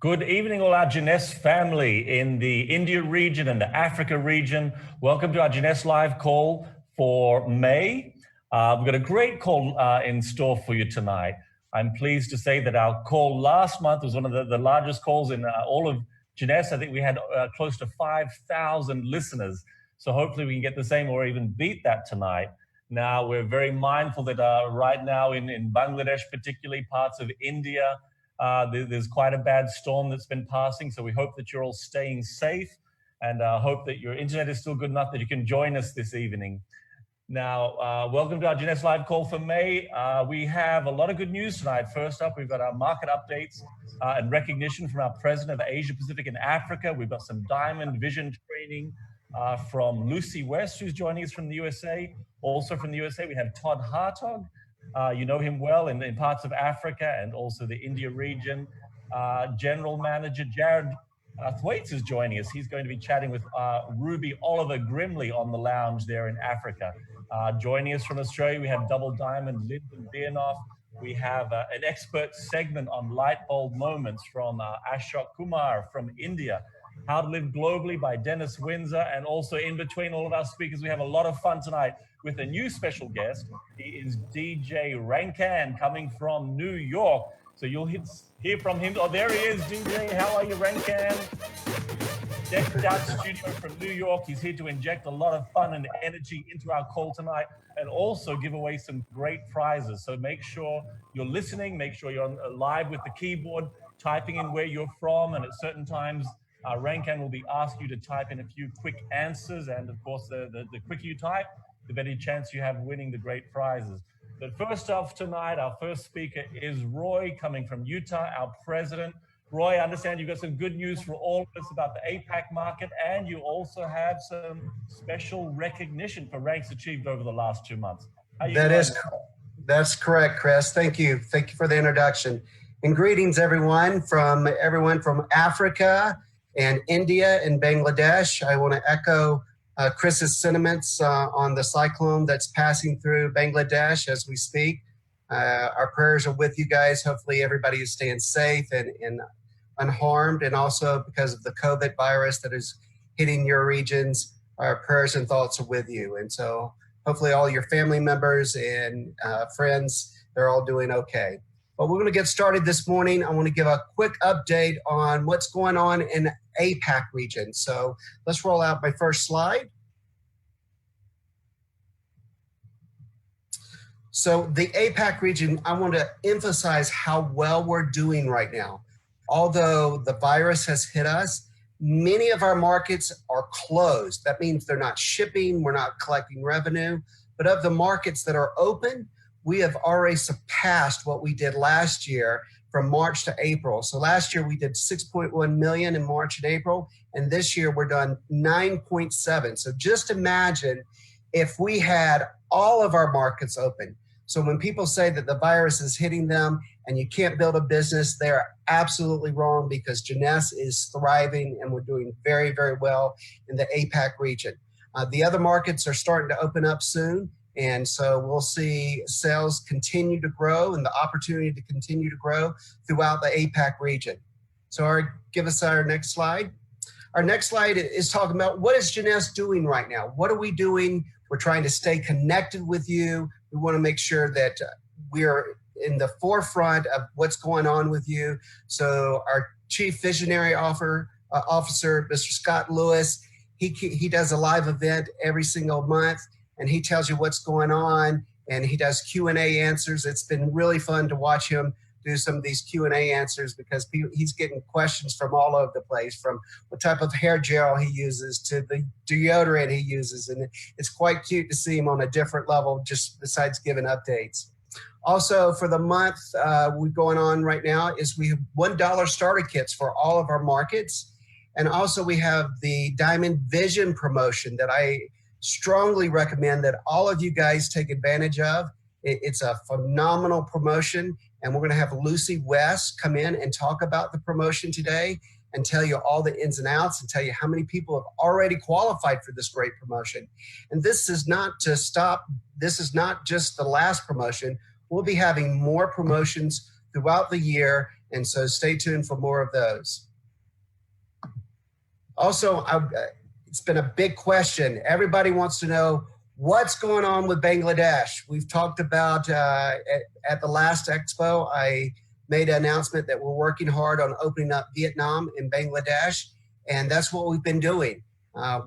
Good evening, all our JEUNESSE family in the India region and the Africa region. Welcome to our JEUNESSE Live call for May. We've got a great call in store for you tonight. I'm pleased to say that our call last month was one of the largest calls in all of JEUNESSE. I think we had close to 5,000 listeners. So hopefully we can get the same or even beat that tonight. Now, we're very mindful that right now in Bangladesh, particularly parts of India, there's quite a bad storm that's been passing, so we hope that you're all staying safe and hope that your internet is still good enough that you can join us this evening. Now, welcome to our JEUNESSE Live call for May. We have a lot of good news tonight. First up, we've got our market updates and recognition from our president of Asia Pacific and Africa. We've got some diamond vision training from Lucy West, who's joining us from the USA. Also from the USA, we have Todd Hartog. You know him well in parts of Africa and also the India region. General Manager Jared Thwaites is joining us. He's going to be chatting with Ruby Oliver Grimley on the lounge there in Africa. Joining us from Australia, we have Double Diamond Lyndon Bianoff. We have an expert segment on light bulb moments from Ashok Kumar from India. How to Live Globally by Dennis Windsor. And also in between all of our speakers, we have a lot of fun tonight with a new special guest. He is DJ Rankan coming from New York. So you'll hear from him. Oh, there he is, DJ. How are you, Rankan? Decked out studio from New York. He's here to inject a lot of fun and energy into our call tonight and also give away some great prizes. So make sure you're listening. Make sure you're live with the keyboard, typing in where you're from. And at certain times, Rankan will be asking you to type in a few quick answers. And of course, the quicker you type, the better chance you have winning the great prizes. But first off tonight, our first speaker is Roy coming from Utah, our president. Roy, I understand you've got some good news for all of us about the APAC market, and you also have some special recognition for ranks achieved over the last 2 months. That's correct, Chris. Thank you. Thank you for the introduction. And greetings, everyone from Africa and India and Bangladesh. I want to echo Chris's sentiments on the cyclone that's passing through Bangladesh as we speak. Our prayers are with you guys. Hopefully everybody is staying safe and unharmed, and also because of the COVID virus that is hitting your regions, our prayers and thoughts are with you. And so hopefully all your family members and friends, they're all doing okay. But we're going to get started this morning. I want to give a quick update on what's going on in APAC region. So let's roll out my first slide. So the APAC region, I want to emphasize how well we're doing right now. Although the virus has hit us, many of our markets are closed. That means they're not shipping, we're not collecting revenue. But of the markets that are open, we have already surpassed what we did last year from March to April. So last year we did 6.1 million in March and April, and this year we're done 9.7. So just imagine if we had all of our markets open. So when people say that the virus is hitting them and you can't build a business, they're absolutely wrong, because JEUNESSE is thriving and we're doing very, very well in the APAC region. The other markets are starting to open up soon. And so we'll see sales continue to grow and the opportunity to continue to grow throughout the APAC region. So give us our next slide. Our next slide is talking about what is JEUNESSE doing right now? What are we doing? We're trying to stay connected with you. We want to make sure that we're in the forefront of what's going on with you. So our Chief Visionary Officer, Mr. Scott Lewis, he does a live event every single month, and he tells you what's going on, and he does Q&A answers. It's been really fun to watch him do some of these Q&A answers, because he's getting questions from all over the place, from what type of hair gel he uses to the deodorant he uses. And it's quite cute to see him on a different level, just besides giving updates. Also for the month we're going on right now is we have $1 starter kits for all of our markets. And also we have the Diamond Vision promotion that I strongly recommend that all of you guys take advantage of. It's a phenomenal promotion, and we're going to have Lucy West come in and talk about the promotion today and tell you all the ins and outs and tell you how many people have already qualified for this great promotion. And this is not to stop. This is not just the last promotion. We'll be having more promotions throughout the year, And so stay tuned for more of those. Also, it's been a big question. Everybody wants to know what's going on with Bangladesh. We've talked about at the last expo, I made an announcement that we're working hard on opening up Vietnam and Bangladesh, and that's what we've been doing.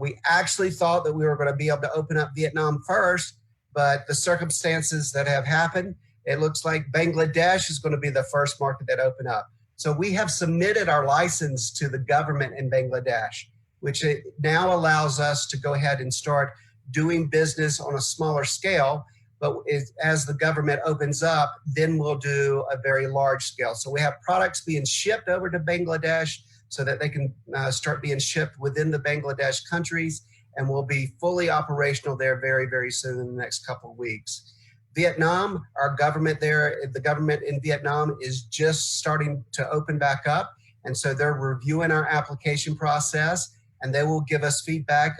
We actually thought that we were going to be able to open up Vietnam first, but the circumstances that have happened, it looks like Bangladesh is going to be the first market that open up. So we have submitted our license to the government in Bangladesh, which it now allows us to go ahead and start doing business on a smaller scale. But as the government opens up, then we'll do a very large scale. So we have products being shipped over to Bangladesh so that they can start being shipped within the Bangladesh countries, and we'll be fully operational there very, very soon in the next couple of weeks. Vietnam, our government there, the government in Vietnam is just starting to open back up. And so they're reviewing our application process, and they will give us feedback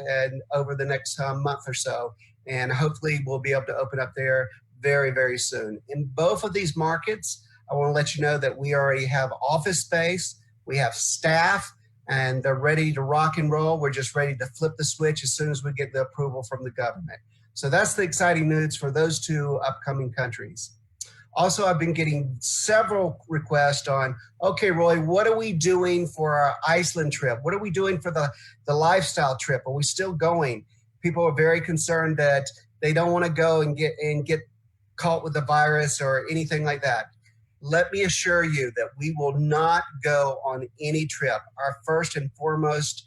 over the next month or so. And hopefully we'll be able to open up there very, very soon. In both of these markets, I want to let you know that we already have office space, we have staff, and they're ready to rock and roll. We're just ready to flip the switch as soon as we get the approval from the government. So that's the exciting news for those two upcoming countries. Also, I've been getting several requests on, okay, Roy, what are we doing for our Iceland trip? What are we doing for the lifestyle trip? Are we still going? People are very concerned that they don't want to go and get caught with the virus or anything like that. Let me assure you that we will not go on any trip. Our first and foremost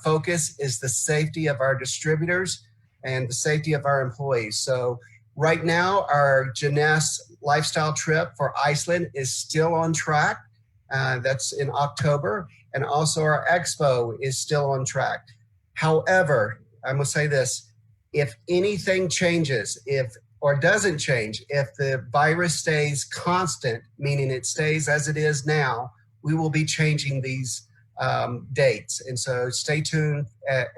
focus is the safety of our distributors and the safety of our employees. So right now, our JEUNESSE lifestyle trip for Iceland is still on track. That's in October. And also our expo is still on track. However, I'm gonna say this, if anything changes, or doesn't change, if the virus stays constant, meaning it stays as it is now, we will be changing these dates. And so stay tuned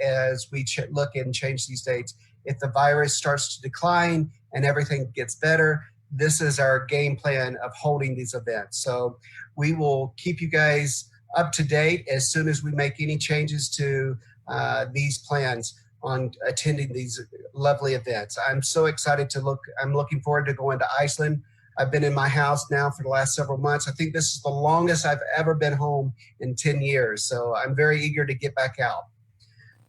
as we look and change these dates. If the virus starts to decline and everything gets better, this is our game plan of holding these events. So we will keep you guys up to date as soon as we make any changes to these plans on attending these lovely events. I'm so excited I'm looking forward to going to Iceland. I've been in my house now for the last several months. I think this is the longest I've ever been home in 10 years. So I'm very eager to get back out.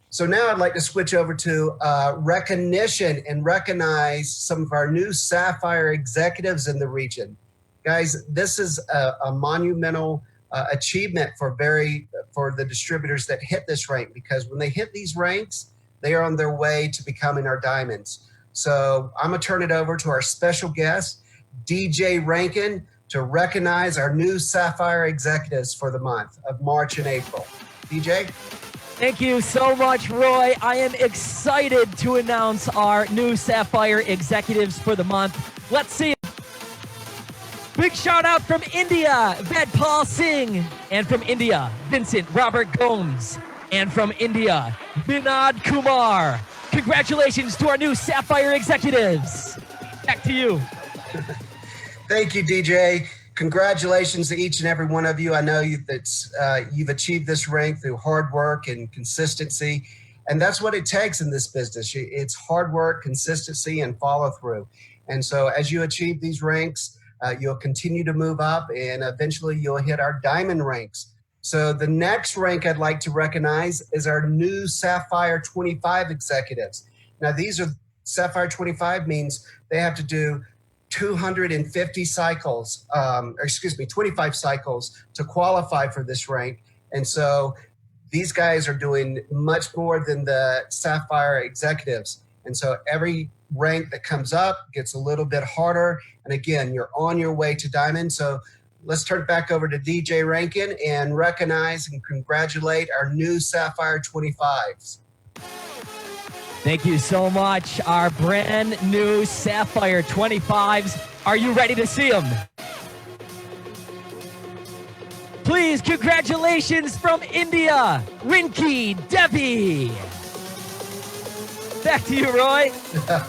So now I'd like to switch over to recognition and recognize some of our new Sapphire executives in the region. Guys, this is a monumental achievement for the distributors that hit this rank, because when they hit these ranks, they are on their way to becoming our diamonds. So I'm gonna turn it over to our special guest, DJ Rankin, to recognize our new Sapphire executives for the month of March and April. DJ? Thank you so much, Roy. I am excited to announce our new Sapphire executives for the month. Let's see. Big shout out from India, Vedpal Singh. And from India, Vincent Robert Gomes. And from India, Vinod Kumar. Congratulations to our new Sapphire executives. Back to you. Thank you, DJ. Congratulations to each and every one of you. I know you've achieved this rank through hard work and consistency. And that's what it takes in this business. It's hard work, consistency, and follow through. And so as you achieve these ranks, you'll continue to move up, and eventually you'll hit our diamond ranks. So the next rank I'd like to recognize is our new Sapphire 25 executives. Now these are Sapphire 25 means they have to do 250 cycles, 25 cycles to qualify for this rank. And so these guys are doing much more than the Sapphire executives. And so every rank that comes up gets a little bit harder. And again, you're on your way to diamond. So let's turn it back over to DJ Rankin and recognize and congratulate our new Sapphire 25s. Thank you so much. Our brand new Sapphire 25s. Are you ready to see them? Please, congratulations from India, Rinki Devi. Back to you, Roy.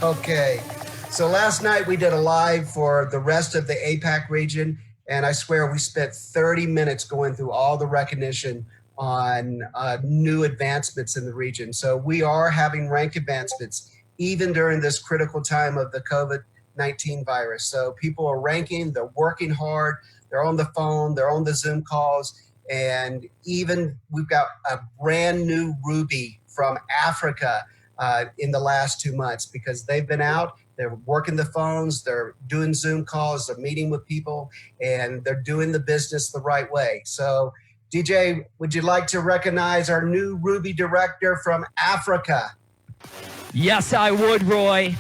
Okay. So last night we did a live for the rest of the APAC region, And I swear we spent 30 minutes going through all the recognition on new advancements in the region. So we are having rank advancements even during this critical time of the COVID-19 virus. So people are ranking, they're working hard, they're on the phone, they're on the Zoom calls, and even we've got a brand new Ruby from Africa in the last 2 months because they've been out, they're working the phones, they're doing Zoom calls, they're meeting with people, and they're doing the business the right way. So DJ, would you like to recognize our new Ruby director from Africa? Yes, I would, Roy.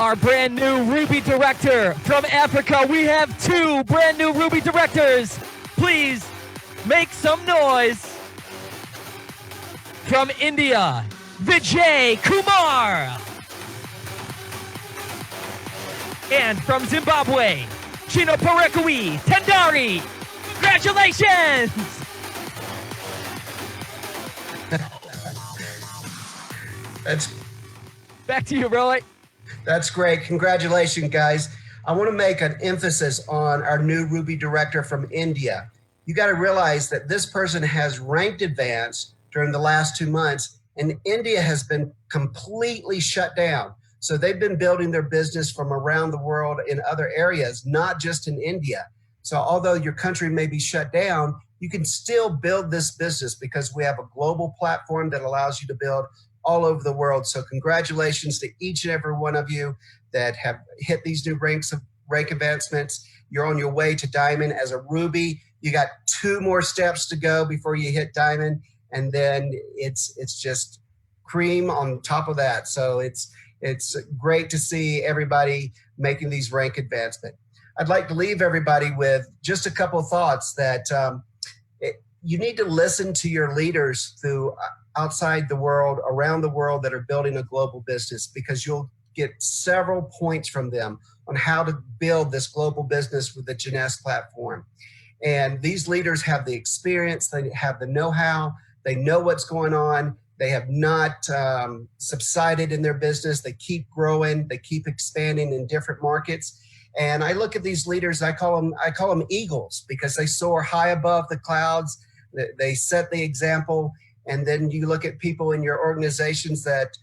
Our brand new Ruby director from Africa. We have 2 brand new Ruby directors. Please make some noise. From India, Vijay Kumar. And from Zimbabwe, Chino Parekui Tendari. Congratulations! Back to you, Roy. That's great. Congratulations, guys. I want to make an emphasis on our new Ruby director from India. You got to realize that this person has ranked advanced during the last 2 months, and India has been completely shut down. So they've been building their business from around the world in other areas, not just in India. So although your country may be shut down, you can still build this business because we have a global platform that allows you to build all over the world. So congratulations to each and every one of you that have hit these new rank advancements. You're on your way to Diamond as a Ruby. You got 2 more steps to go before you hit Diamond, and then it's just cream on top of that. So it's great to see everybody making these rank advancements. I'd like to leave everybody with just a couple of thoughts that you need to listen to your leaders through outside the world, around the world that are building a global business, because you'll get several points from them on how to build this global business with the JEUNESSE platform. And these leaders have the experience, they have the know-how, they know what's going on, they have not subsided in their business, they keep growing, they keep expanding in different markets. And I look at these leaders, I call them eagles, because they soar high above the clouds, they set the example. And then you look at people in your organizations that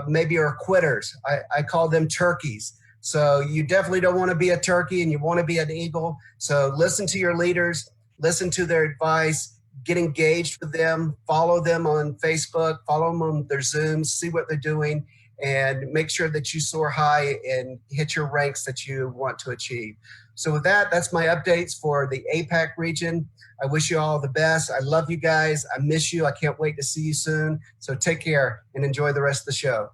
maybe are quitters. I call them turkeys. So you definitely don't want to be a turkey, and you want to be an eagle. So listen to your leaders, listen to their advice, get engaged with them, follow them on Facebook, follow them on their Zooms, see what they're doing, and make sure that you soar high and hit your ranks that you want to achieve. So with that, that's my updates for the APAC region. I wish you all the best. I love you guys. I miss you. I can't wait to see you soon. So take care and enjoy the rest of the show.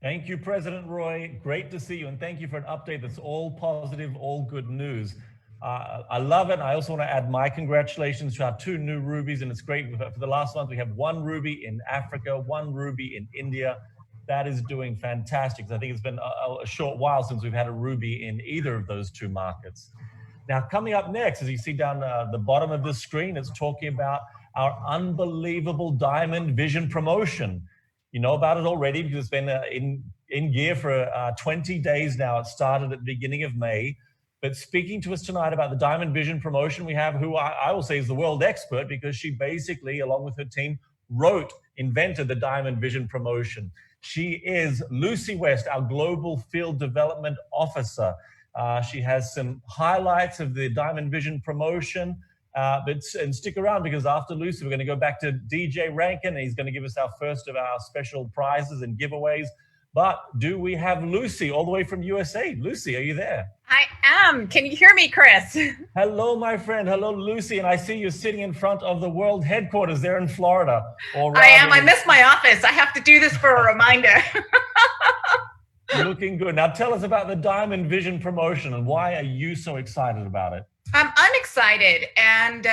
Thank you, President Roy. Great to see you. And thank you for an update that's all positive, all good news. I love it. I also want to add my congratulations to our 2 new Rubies. And it's great. For the last month, we have 1 Ruby in Africa, 1 Ruby in India. That is doing fantastic. I think it's been a short while since we've had a Ruby in either of those 2 markets. Now, coming up next, as you see down the bottom of the screen, it's talking about our unbelievable Diamond Vision promotion. You know about it already because it's been in gear for 20 days now. It started at the beginning of May. But speaking to us tonight about the Diamond Vision promotion, we have who I will say is the world expert, because she basically, along with her team, invented the Diamond Vision promotion. She is Lucy West, our Global Field Development Officer. She has some highlights of the Diamond Vision promotion, and stick around, because after Lucy, we're going to go back to DJ Rankin, and he's going to give us our first of our special prizes and giveaways. But do we have Lucy all the way from USA? Lucy, are you there? I am. Can you hear me, Chris? Hello, my friend. Hello, Lucy. And I see you sitting in front of the world headquarters there in Florida. I am. I missed my office. I have to do this for a reminder. Looking good. Now tell us about the Diamond Vision promotion, and why are you so excited about it? I'm excited, and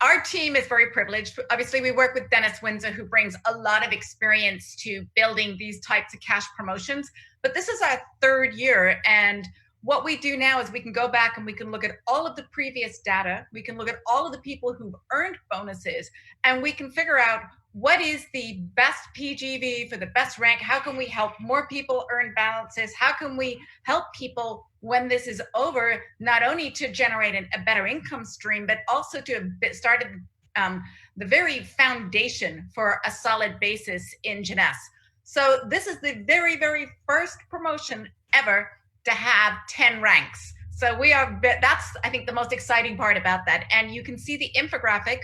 our team is very privileged. Obviously, we work with Dennis Windsor, who brings a lot of experience to building these types of cash promotions. But this is our 3rd year, and what we do now is we can go back and we can look at all of the previous data. We can look at all of the people who've earned bonuses, and we can figure out what is the best PGV for the best rank. How can we help more people earn balances? How can we help people when this is over, not only to generate a better income stream, but also to start the very foundation for a solid basis in Jeunesse. So this is the very, very first promotion ever to have 10 ranks. So that's, I think, the most exciting part about that. And you can see the infographic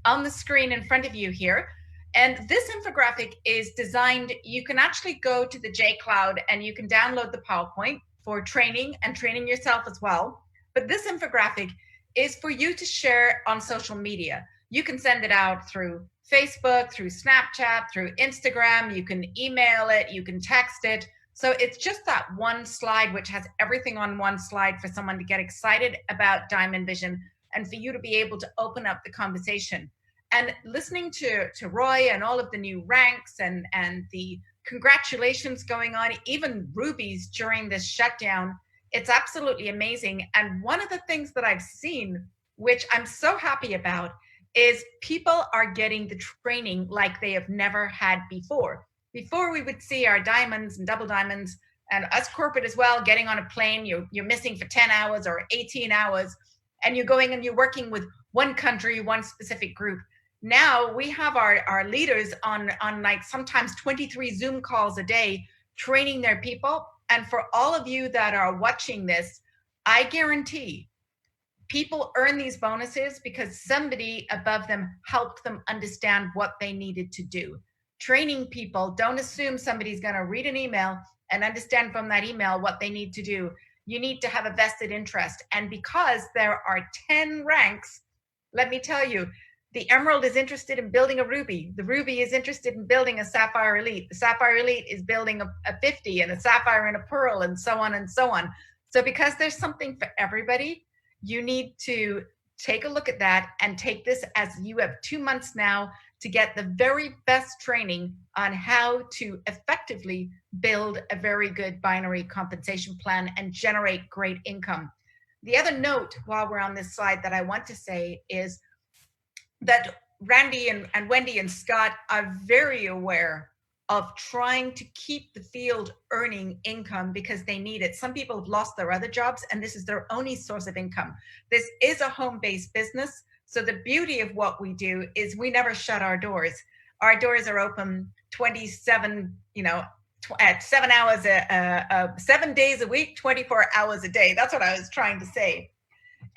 on the screen in front of you here. And this infographic is designed, you can actually go to the JCloud and you can download the PowerPoint for training and training yourself as well. But this infographic is for you to share on social media. You can send it out through Facebook, through Snapchat, through Instagram. You can email it, you can text it. So it's just that one slide, which has everything on one slide for someone to get excited about Diamond Vision and for you to be able to open up the conversation. And listening to Roy and all of the new ranks and the congratulations going on, even rubies during this shutdown, it's absolutely amazing. And one of the things that I've seen, which I'm so happy about, is people are getting the training like they have never had before. Before we would see our diamonds and double diamonds and us corporate as well, getting on a plane, you're missing for 10 hours or 18 hours, and you're going and you're working with one country, one specific group. Now we have our leaders on like sometimes 23 Zoom calls a day, training their people. And for all of you that are watching this, I guarantee people earn these bonuses because somebody above them helped them understand what they needed to do. Training people, don't assume somebody's going to read an email and understand from that email what they need to do. You need to have a vested interest. And because there are 10 ranks, let me tell you, the Emerald is interested in building a Ruby. The Ruby is interested in building a Sapphire Elite. The Sapphire Elite is building a 50 and a Sapphire and a Pearl and so on and so on. So because there's something for everybody, you need to take a look at that and take this as you have 2 months now to get the very best training on how to effectively build a very good binary compensation plan and generate great income. The other note while we're on this slide that I want to say is that Randy and Wendy and Scott are very aware of trying to keep the field earning income because they need it. Some people have lost their other jobs and this is their only source of income. This is a home-based business. So the beauty of what we do is we never shut our doors. Our doors are open 27, at 7 hours, 7 days a week, 24 hours a day. That's what I was trying to say.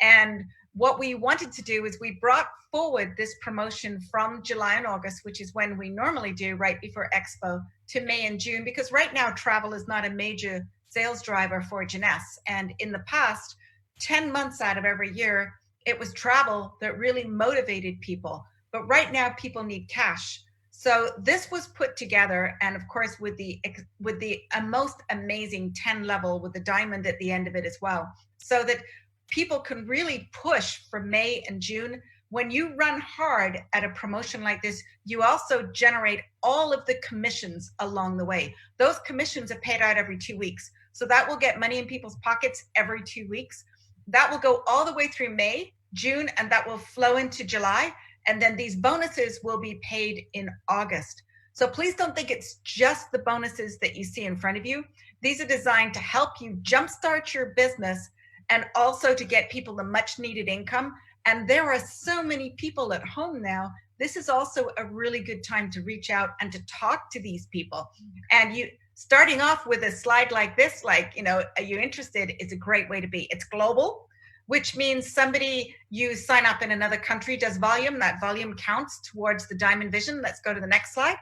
And what we wanted to do is we brought forward this promotion from July and August, which is when we normally do right before Expo, to May and June, because right now travel is not a major sales driver for Jeunesse. And in the past, 10 months out of every year, it was travel that really motivated people. But right now people need cash. So this was put together, and of course with the most amazing 10 level with the diamond at the end of it as well, so that people can really push for May and June. When you run hard at a promotion like this, you also generate all of the commissions along the way. Those commissions are paid out every 2 weeks. So that will get money in people's pockets every 2 weeks. That will go all the way through May, June, and that will flow into July. And then these bonuses will be paid in August. So please don't think it's just the bonuses that you see in front of you. These are designed to help you jumpstart your business and also to get people the much needed income. And there are so many people at home now. This is also a really good time to reach out and to talk to these people. And you starting off with a slide like this, like, are you interested, is a great way to be. It's global, which means somebody you sign up in another country does volume. That volume counts towards the Diamond Vision. Let's go to the next slide.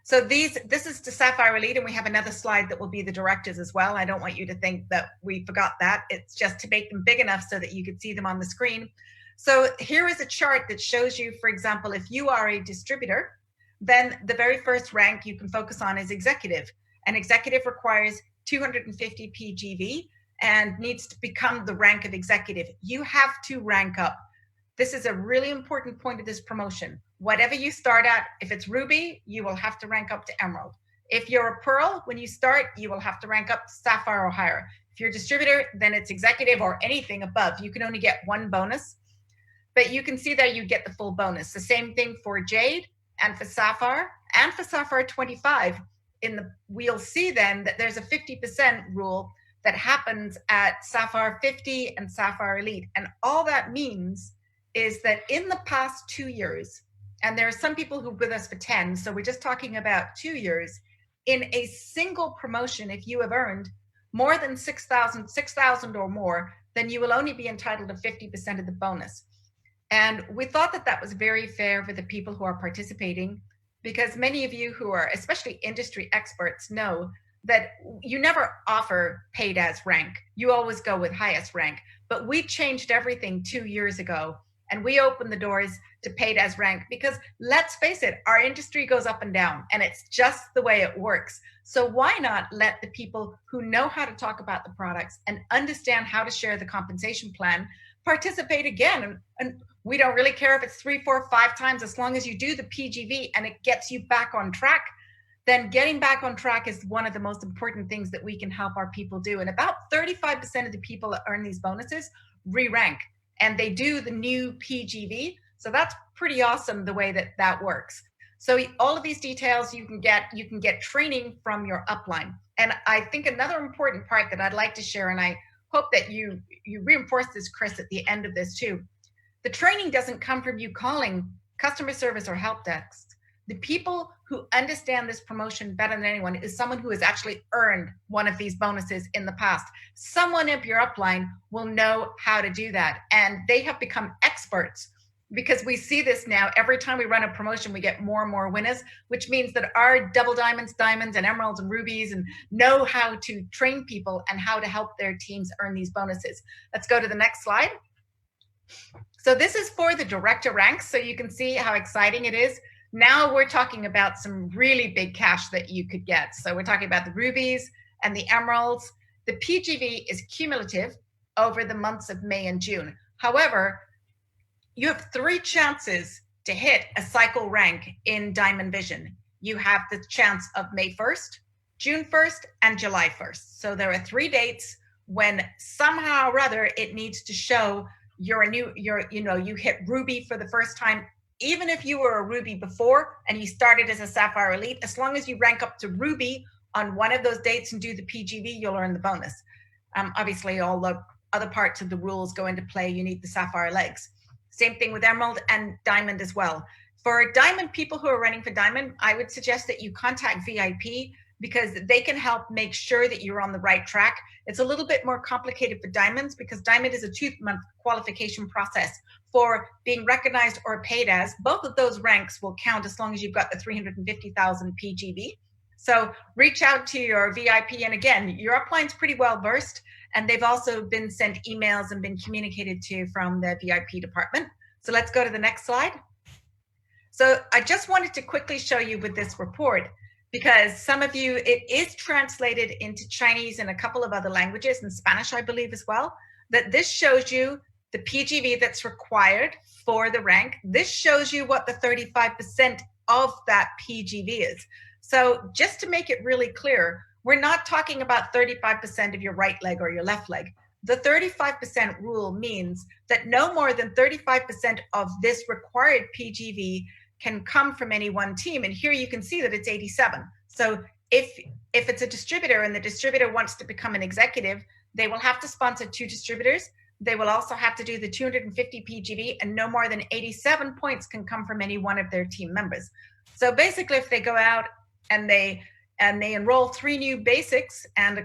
So this is the Sapphire Elite, and we have another slide that will be the directors as well. I don't want you to think that we forgot that. It's just to make them big enough so that you could see them on the screen. So here is a chart that shows you, for example, if you are a distributor, then the very first rank you can focus on is executive. An executive requires 250 PGV and needs to become the rank of executive. You have to rank up. This is a really important point of this promotion. Whatever you start at, if it's Ruby, you will have to rank up to Emerald. If you're a Pearl, when you start, you will have to rank up to Sapphire or higher. If you're a distributor, then it's executive or anything above. You can only get one bonus, but you can see that you get the full bonus. The same thing for Jade and for Sapphire and for Sapphire 25. We'll see then that there's a 50% rule that happens at Sapphire 50 and Sapphire Elite. And all that means is that in the past 2 years, and there are some people who are with us for 10, so we're just talking about 2 years, in a single promotion, if you have earned more than 6,000 or more, then you will only be entitled to 50% of the bonus. And we thought that that was very fair for the people who are participating, because many of you who are especially industry experts know that you never offer paid as rank. You always go with highest rank. But we changed everything 2 years ago, and we opened the doors to paid as rank, because let's face it, our industry goes up and down, and it's just the way it works. So why not let the people who know how to talk about the products and understand how to share the compensation plan participate again? And we don't really care if it's 3, 4, 5 times, as long as you do the PGV and it gets you back on track. Then getting back on track is one of the most important things that we can help our people do. And about 35% of the people that earn these bonuses re-rank, and they do the new PGV. So that's pretty awesome the way that that works. So all of these details you can get training from your upline. And I think another important part that I'd like to share, and I hope that you reinforce this, Chris, at the end of this too. The training doesn't come from you calling customer service or help desks. The people who understand this promotion better than anyone is someone who has actually earned one of these bonuses in the past. Someone in your upline will know how to do that. And they have become experts, because we see this now. Every time we run a promotion, we get more and more winners, which means that our double diamonds, diamonds, and emeralds and rubies and know how to train people and how to help their teams earn these bonuses. Let's go to the next slide. So this is for the director ranks, so you can see how exciting it is. Now we're talking about some really big cash that you could get. So we're talking about the rubies and the emeralds. The PGV is cumulative over the months of May and June. However, you have 3 chances to hit a cycle rank in Diamond Vision. You have the chance of May 1st, June 1st, and July 1st. So there are 3 dates when somehow or other it needs to show you hit Ruby for the first time. Even if you were a Ruby before and you started as a Sapphire Elite, as long as you rank up to Ruby on one of those dates and do the PGV, you'll earn the bonus. Obviously, all the other parts of the rules go into play. You need the Sapphire legs. Same thing with Emerald and Diamond as well. For Diamond, people who are running for Diamond, I would suggest that you contact VIP, because they can help make sure that you're on the right track. It's a little bit more complicated for Diamonds, because Diamond is a 2-month qualification process for being recognized or paid as. Both of those ranks will count as long as you've got the 350,000 PGV. So reach out to your VIP. And again, your upline's pretty well versed, and they've also been sent emails and been communicated to from the VIP department. So let's go to the next slide. So I just wanted to quickly show you with this report, because some of you, it is translated into Chinese and a couple of other languages, and Spanish, I believe, as well, that this shows you the PGV that's required for the rank. This shows you what the 35% of that PGV is. So just to make it really clear, we're not talking about 35% of your right leg or your left leg. The 35% rule means that no more than 35% of this required PGV can come from any one team. And here you can see that it's 87. So if it's a distributor and the distributor wants to become an executive, they will have to sponsor 2 distributors. They will also have to do the 250 PGV, and no more than 87 points can come from any one of their team members. So basically, if they go out and they enroll 3 new basics, and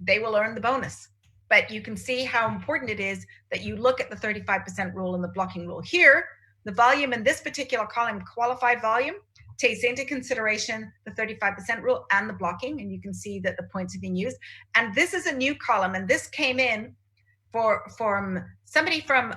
they will earn the bonus. But you can see how important it is that you look at the 35% rule and the blocking rule. Here, the volume in this particular column, qualified volume, takes into consideration the 35% rule and the blocking, and you can see that the points are being used. And this is a new column, and this came in from somebody from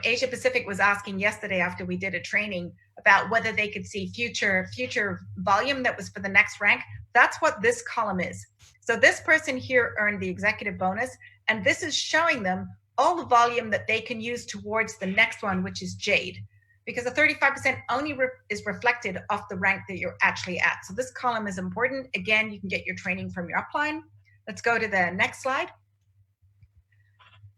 Asia Pacific was asking yesterday after we did a training about whether they could see future volume that was for the next rank. That's what this column is. So this person here earned the executive bonus, and this is showing them all the volume that they can use towards the next one, which is Jade, because the 35% only is reflected off the rank that you're actually at. So this column is important. Again, you can get your training from your upline. Let's go to the next slide.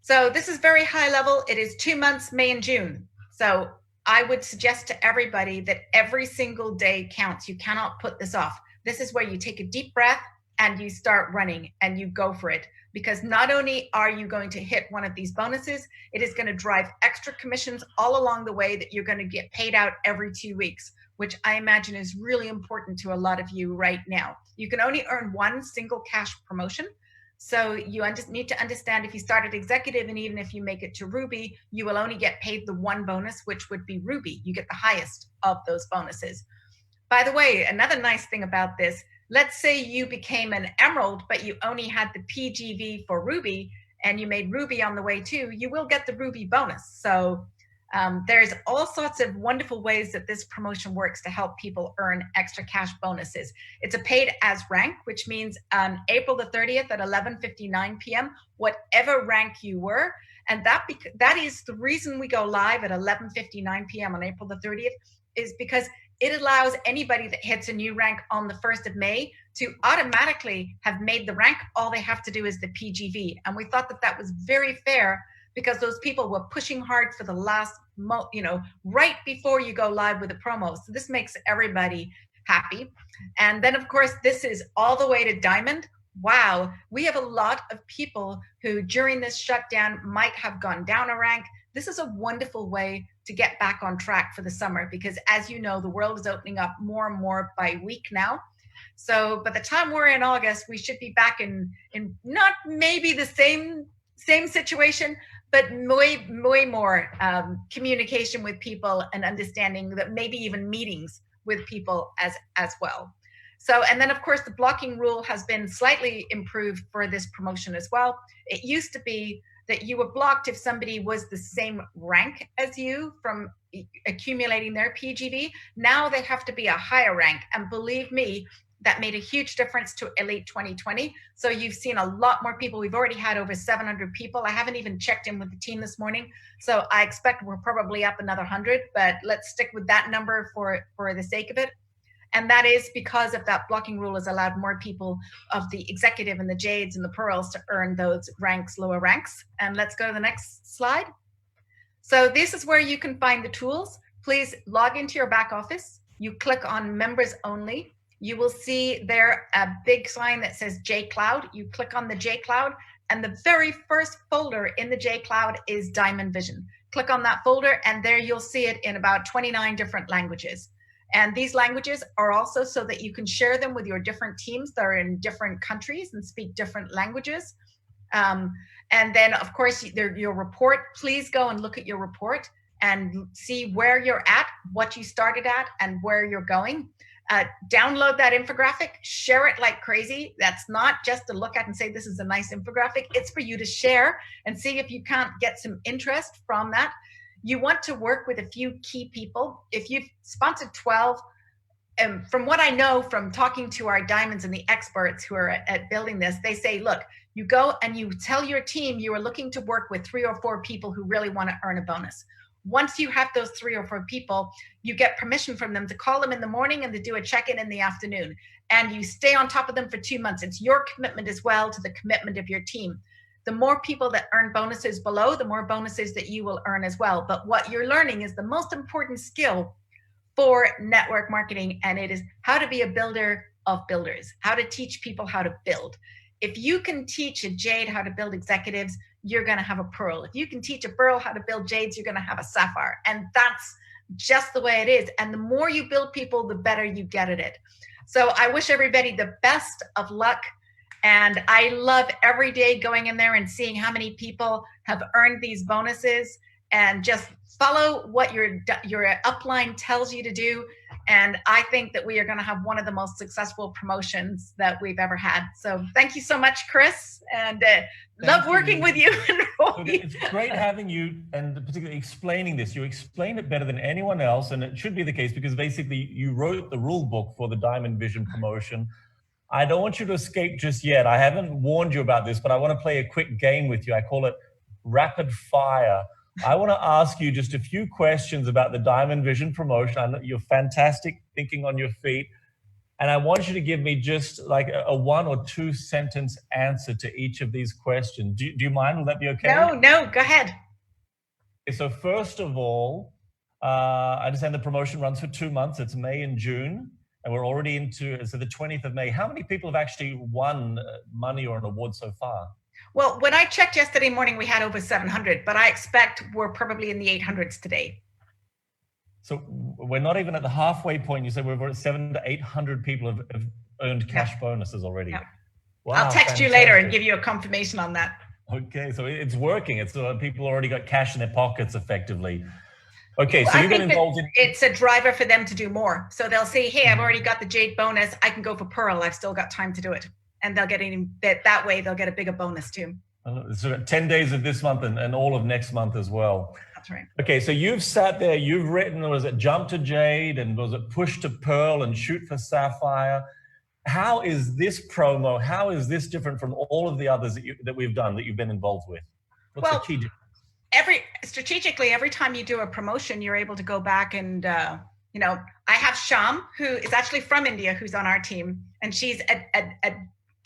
So this is very high level. It is 2 months, May and June. So I would suggest to everybody that every single day counts. You cannot put this off. This is where you take a deep breath and you start running and you go for it. Because not only are you going to hit one of these bonuses, it is going to drive extra commissions all along the way that you're going to get paid out every 2 weeks, which I imagine is really important to a lot of you right now. You can only earn one single cash promotion. So you need to understand, if you start at executive and even if you make it to Ruby, you will only get paid the one bonus, which would be Ruby. You get the highest of those bonuses. By the way, another nice thing about this, let's say you became an Emerald, but you only had the PGV for Ruby and you made Ruby on the way too, you will get the Ruby bonus. So there's all sorts of wonderful ways that this promotion works to help people earn extra cash bonuses. It's a paid as rank, which means April the 30th at 11:59 p.m., whatever rank you were. And that is the reason we go live at 11:59 p.m. on April the 30th, is because it allows anybody that hits a new rank on the 1st of May to automatically have made the rank. All they have to do is the PGV. And we thought that that was very fair, because those people were pushing hard for the last, right before you go live with a promo. So this makes everybody happy. And then of course, this is all the way to Diamond. Wow, we have a lot of people who during this shutdown might have gone down a rank. This is a wonderful way to get back on track for the summer, because as you know, the world is opening up more and more by week now. So by the time we're in August, we should be back in not maybe the same situation, but way more communication with people and understanding, that maybe even meetings with people as well. So, and then of course the blocking rule has been slightly improved for this promotion as well. It used to be that you were blocked if somebody was the same rank as you from accumulating their PGV. Now they have to be a higher rank, and believe me, that made a huge difference to Elite 2020. So you've seen a lot more people. We've already had over 700 people. I haven't even checked in with the team this morning. So I expect we're probably up another 100, but let's stick with that number for the sake of it. And that is because of that blocking rule has allowed more people of the executive and the Jades and the Pearls to earn those ranks, lower ranks. And let's go to the next slide. So this is where you can find the tools. Please log into your back office. You click on members only. You will see there a big sign that says JCloud. You click on the JCloud, and the very first folder in the JCloud is Diamond Vision. Click on that folder, and there you'll see it in about 29 different languages. And these languages are also so that you can share them with your different teams that are in different countries and speak different languages. And then, of course, your report. Please go and look at your report and see where you're at, what you started at, and where you're going. Download that infographic, share it like crazy. That's not just to look at and say, this is a nice infographic. It's for you to share and see if you can't get some interest from that. You want to work with a few key people. If you've sponsored 12, from what I know from talking to our diamonds and the experts who are at building this, they say, look, you go and you tell your team you are looking to work with 3 or 4 people who really want to earn a bonus. Once you have those 3 or 4 people, you get permission from them to call them in the morning and to do a check-in in the afternoon. And you stay on top of them for 2 months. It's your commitment as well to the commitment of your team. The more people that earn bonuses below, the more bonuses that you will earn as well. But what you're learning is the most important skill for network marketing, and it is how to be a builder of builders, how to teach people how to build. If you can teach a Jade how to build executives, you're going to have a Pearl. If you can teach a Pearl how to build Jades, you're going to have a Sapphire. And that's just the way it is. And the more you build people, the better you get at it. So I wish everybody the best of luck. And I love every day going in there and seeing how many people have earned these bonuses, and just follow what your upline tells you to do. And I think that we are going to have one of the most successful promotions that we've ever had. So thank you so much, Chris, and love working with you. It's great having you, and particularly explaining this. You explain it better than anyone else, and it should be the case because basically you wrote the rule book for the Diamond Vision promotion. I don't want you to escape just yet. I haven't warned you about this, but I want to play a quick game with you. I call it rapid fire. I want to ask you just a few questions about the Diamond Vision promotion. I know you're fantastic thinking on your feet. And I want you to give me just like a 1 or 2 sentence answer to each of these questions. Do you mind? Will that be okay? No, go ahead. Okay, so first of all, I understand the promotion runs for 2 months. It's May and June, and we're already into, so the 20th of May. How many people have actually won money or an award so far? Well, when I checked yesterday morning, we had over 700, but I expect we're probably in the 800s today. So we're not even at the halfway point. You said we're at 700 to 800 people have earned cash bonuses already. Yeah. Wow, I'll text you later and give you a confirmation on that. Okay, so it's working. It's people already got cash in their pockets effectively. Okay, so I you've been think involved in... It's a driver for them to do more. So they'll say, hey, I've already got the Jade bonus. I can go for Pearl. I've still got time to do it. And they'll get in that way. They'll get a bigger bonus too. So 10 days of this month and all of next month as well. That's right. Okay, so you've sat there, you've written, was it Jump to Jade and was it Push to Pearl and Shoot for Sapphire? How is this promo, how is this different from all of the others that we've done, that you've been involved with? What's the key difference? Strategically, every time you do a promotion, you're able to go back and, you know, I have Sham, who is actually from India, who's on our team, and she's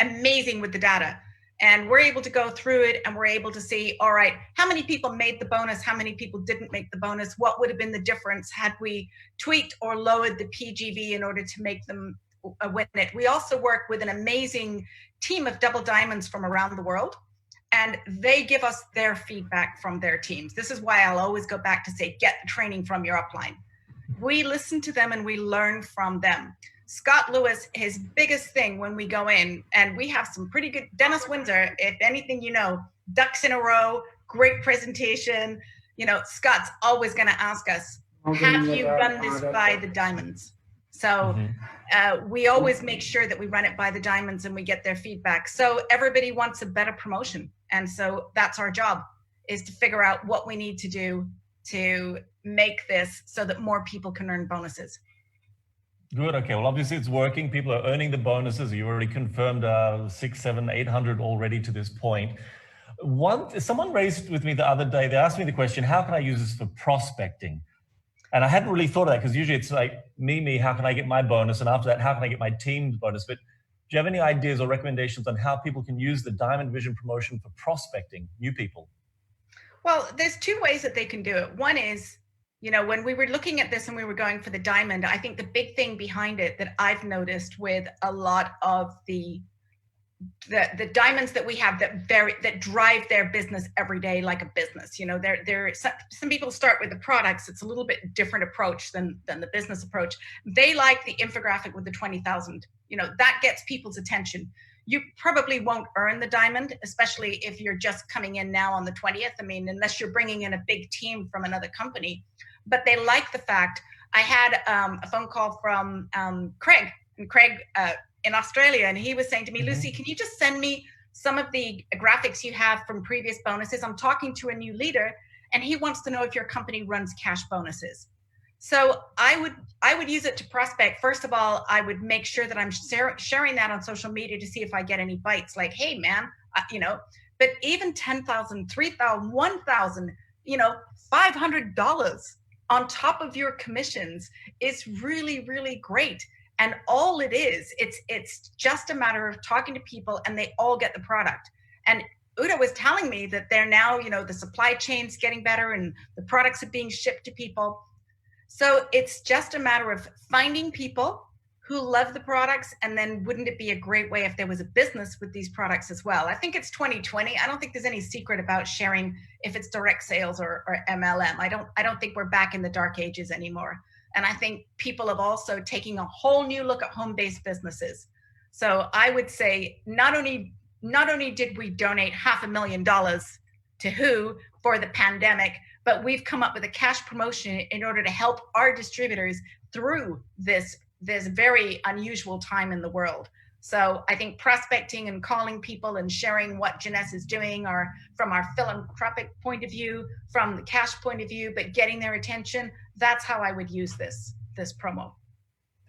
amazing with the data. And we're able to go through it and we're able to see, all right, how many people made the bonus? How many people didn't make the bonus? What would have been the difference had we tweaked or lowered the PGV in order to make them win it? We also work with an amazing team of double diamonds from around the world, and they give us their feedback from their teams. This is why I'll always go back to say, get the training from your upline. We listen to them and we learn from them. Scott Lewis, his biggest thing when we go in, and we have some pretty good, Dennis Windsor, if anything, you know, ducks in a row, great presentation. You know, Scott's always going to ask us, have you run this by the diamonds? So we always make sure that we run it by the diamonds and we get their feedback. So everybody wants a better promotion. And so that's our job, is to figure out what we need to do to make this so that more people can earn bonuses. Good. Okay. Well, obviously it's working. People are earning the bonuses. You already confirmed 600, 700, 800 already to this point. Someone raised with me the other day, they asked me the question, how can I use this for prospecting? And I hadn't really thought of that, because usually it's like, me, how can I get my bonus? And after that, how can I get my team's bonus? But do you have any ideas or recommendations on how people can use the Diamond Vision promotion for prospecting new people? Well, there's 2 ways that they can do it. One is, you know, when we were looking at this and we were going for the diamond, I think the big thing behind it that I've noticed with a lot of the diamonds that we have that drive their business every day like a business, you know, some people start with the products. It's a little bit different approach than the business approach. They like the infographic with the 20,000, you know, that gets people's attention. You probably won't earn the diamond, especially if you're just coming in now on the 20th. I mean, unless you're bringing in a big team from another company. But they like the fact. I had a phone call from Craig in Australia, and he was saying to me, Lucy, can you just send me some of the graphics you have from previous bonuses? I'm talking to a new leader, and he wants to know if your company runs cash bonuses. So I would use it to prospect. First of all, I would make sure that I'm sharing that on social media to see if I get any bites, like, hey man, you know, but even 10,000, 3,000, 1,000, you know, $500 on top of your commissions is really, really great. And all it is, it's just a matter of talking to people and they all get the product. And Uda was telling me that they're now, you know, the supply chain's getting better and the products are being shipped to people. So it's just a matter of finding people who love the products, and then wouldn't it be a great way if there was a business with these products as well? I think it's 2020. I don't think there's any secret about sharing if it's direct sales or MLM. I don't think we're back in the dark ages anymore. And I think people have also taken a whole new look at home-based businesses. So I would say not only did we donate $500,000 to WHO for the pandemic, but we've come up with a cash promotion in order to help our distributors through this very unusual time in the world. So I think prospecting and calling people and sharing what Jeunesse is doing, or from our philanthropic point of view, from the cash point of view, but getting their attention, that's how I would use this promo.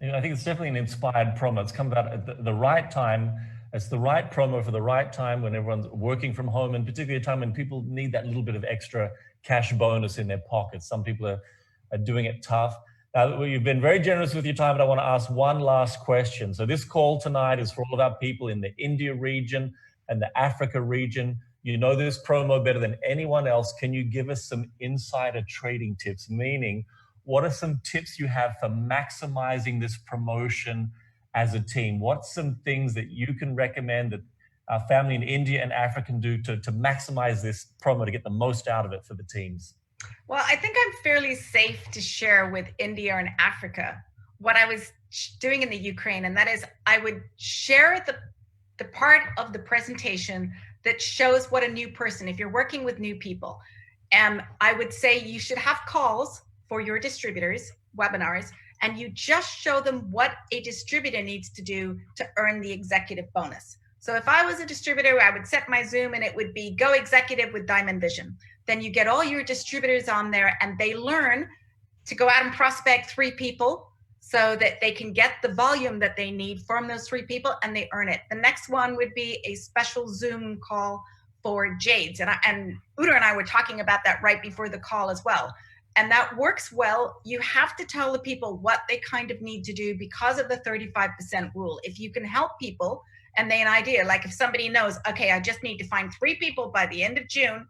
I think it's definitely an inspired promo. It's come about at the right time. It's the right promo for the right time when everyone's working from home, and particularly a time when people need that little bit of extra cash bonus in their pockets. Some people are doing it tough. You've been very generous with your time, but I want to ask one last question. So this call tonight is for all of our people in the India region and the Africa region. You know this promo better than anyone else. Can you give us some insider trading tips? Meaning, what are some tips you have for maximizing this promotion as a team? What's some things that you can recommend that our family in India and Africa can do to maximize this promo to get the most out of it for the teams? Well, I think I'm fairly safe to share with India and Africa what I was doing in the Ukraine, and that is I would share the part of the presentation that shows what a new person, if you're working with new people, I would say you should have calls for your distributors, webinars, and you just show them what a distributor needs to do to earn the executive bonus. So if I was a distributor, I would set my Zoom and it would be Go Executive with Diamond Vision. Then you get all your distributors on there and they learn to go out and prospect 3 people so that they can get the volume that they need from those 3 people and they earn it. The next one would be a special Zoom call for Jades. And Udo and I were talking about that right before the call as well. And that works well. You have to tell the people what they kind of need to do because of the 35% rule. If you can help people and they an idea, like if somebody knows, okay, I just need to find 3 people by the end of June,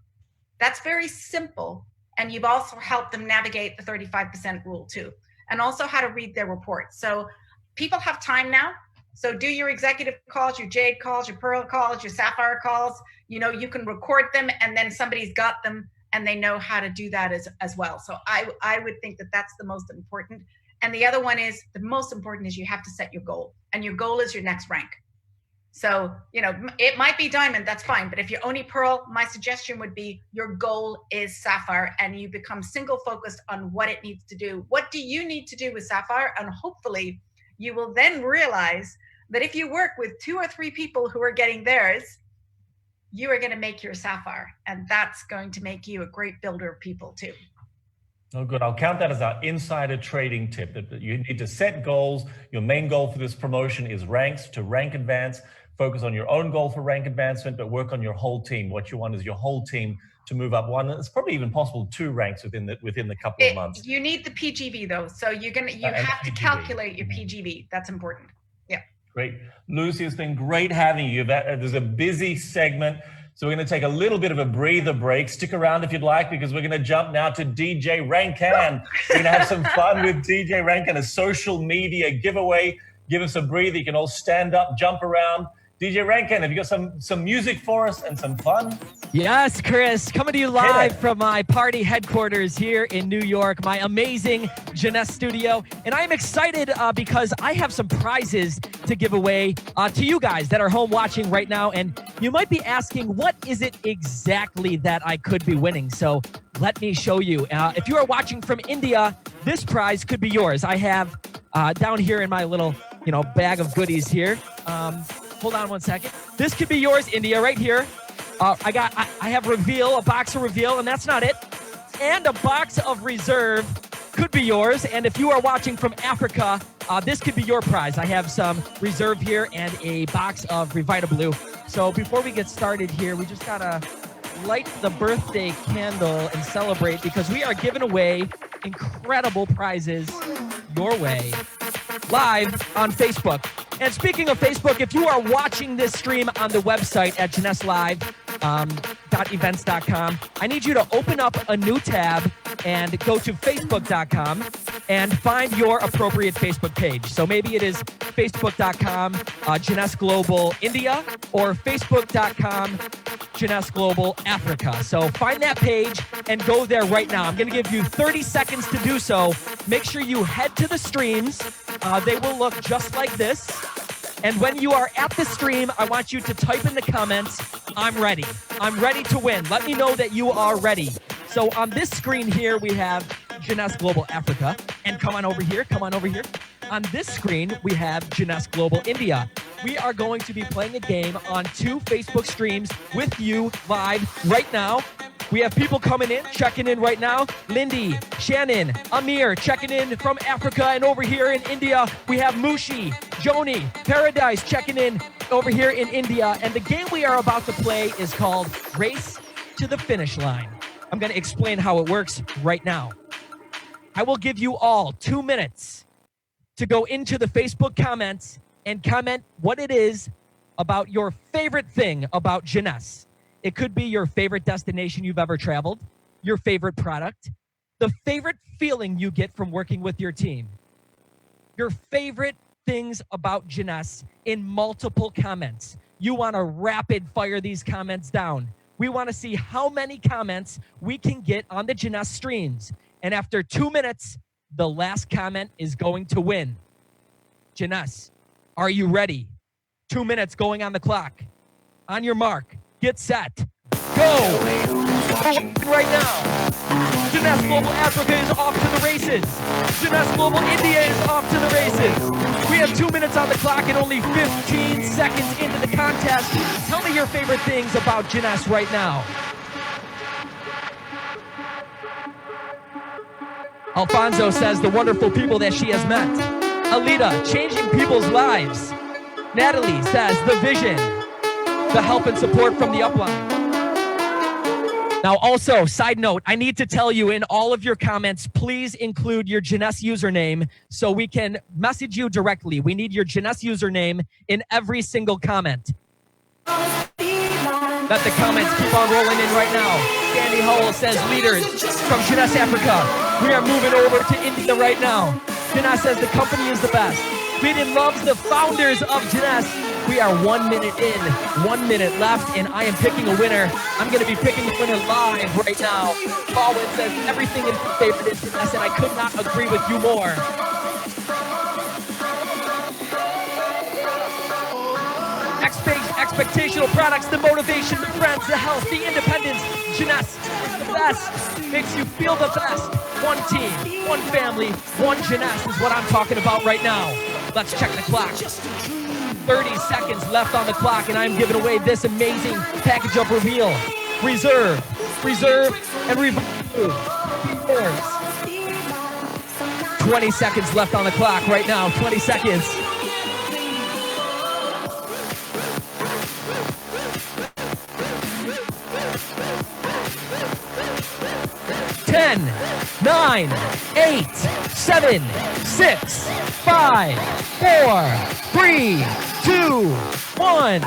that's very simple. And you've also helped them navigate the 35% rule too. And also how to read their reports. So people have time now. So do your executive calls, your Jade calls, your Pearl calls, your Sapphire calls. You know, you can record them and then somebody's got them and they know how to do that as well. So I would think that that's the most important. And the other one is, the most important is you have to set your goal. And your goal is your next rank. So, you know, it might be Diamond, that's fine. But if you're only Pearl, my suggestion would be your goal is Sapphire and you become single focused on what it needs to do. What do you need to do with Sapphire? And hopefully you will then realize that if you work with 2 or 3 people who are getting theirs, you are going to make your Sapphire. And that's going to make you a great builder of people too. Oh, good. I'll count that as our insider trading tip. That you need to set goals. Your main goal for this promotion is ranks to rank advance. Focus on your own goal for rank advancement, but work on your whole team. What you want is your whole team to move up 1. It's probably even possible 2 ranks within the couple of months. You need the PGV though, so you have to calculate your PGV. That's important. Yeah. Great, Lucy. It's been great having you. There's a busy segment, so we're going to take a little bit of a breather break. Stick around if you'd like, because we're going to jump now to DJ Rankin. We're going to have some fun with DJ Rankin, a social media giveaway. Give us a breather. You can all stand up, jump around. DJ Rankin, have you got some music for us and some fun? Yes, Chris, coming to you live from my party headquarters here in New York, my amazing Jeunesse studio. And I'm excited because I have some prizes to give away to you guys that are home watching right now. And you might be asking, what is it exactly that I could be winning? So let me show you. If you are watching from India, this prize could be yours. I have down here in my little, bag of goodies here. Hold on one second. This could be yours, India, right here. I have Reveal, a box of Reveal, and that's not it. And a box of Reserve could be yours. And if you are watching from Africa, this could be your prize. I have some Reserve here and a box of Revita Blue. So before we get started here, we just gotta light the birthday candle and celebrate, because we are giving away incredible prizes your way live on Facebook. And speaking of Facebook, if you are watching this stream on the website at JEUNESSELIVE.events.com, I need you to open up a new tab and go to Facebook.com and find your appropriate Facebook page. So maybe it is Facebook.com Jeunesse Global India or Facebook.com Jeunesse Global Africa. So find that page and go there right now. I'm going to give you 30 seconds to do so. Make sure you head to the streams. They will look just like this. And when you are at the stream, I want you to type in the comments, I'm ready. I'm ready to win. Let me know that you are ready. So on this screen here, we have Jeunesse Global Africa. And come on over here. Come on over here. On this screen, we have Jeunesse Global India. We are going to be playing a game on 2 Facebook streams with you live right now. We have people coming in, checking in right now. Lindy, Shannon, Amir, checking in from Africa. And over here in India, we have Mushi, Joni, Paradise, checking in over here in India. And the game we are about to play is called Race to the Finish Line. I'm going to explain how it works right now. I will give you all 2 minutes to go into the Facebook comments and comment what it is about your favorite thing about Jeunesse. It could be your favorite destination you've ever traveled, your favorite product, the favorite feeling you get from working with your team, your favorite things about Jeunesse in multiple comments. You want to rapid fire these comments down. We want to see how many comments we can get on the Jeunesse streams. And after 2 minutes, the last comment is going to win. Jeunesse, are you ready? 2 minutes going on the clock. On your mark, get set, go! Right now, Jeunesse Global Africa is off to the races. Jeunesse Global India is off to the races. We have 2 minutes on the clock and only 15 seconds into the contest. Tell me your favorite things about Jeunesse right now. Alfonso says the wonderful people that she has met. Alita, changing people's lives. Natalie says the vision, the help and support from the upline. Now also, side note, I need to tell you in all of your comments, please include your Jeunesse username so we can message you directly. We need your Jeunesse username in every single comment. Let the comments keep on rolling in right now. Sandy Howell says leaders from Jeunesse Africa. We are moving over to India right now. Jeunesse says the company is the best. Bidin loves the founders of Jeunesse. We are 1 minute in, 1 minute left, and I am picking a winner. I'm going to be picking a winner live right now. Baldwin says everything in favor of Jeunesse, and I could not agree with you more. Expectational products, the motivation, the friends, the health, the independence. Jeunesse is the best. Makes you feel the best. One team, one family, one Jeunesse is what I'm talking about right now. Let's check the clock. 30 seconds left on the clock, and I'm giving away this amazing package of reveal. Reserve, and reveal. 20 seconds left on the clock right now. 20 seconds. 10, 9, 8, 7, 6, 5, 4, 3, 2, 1.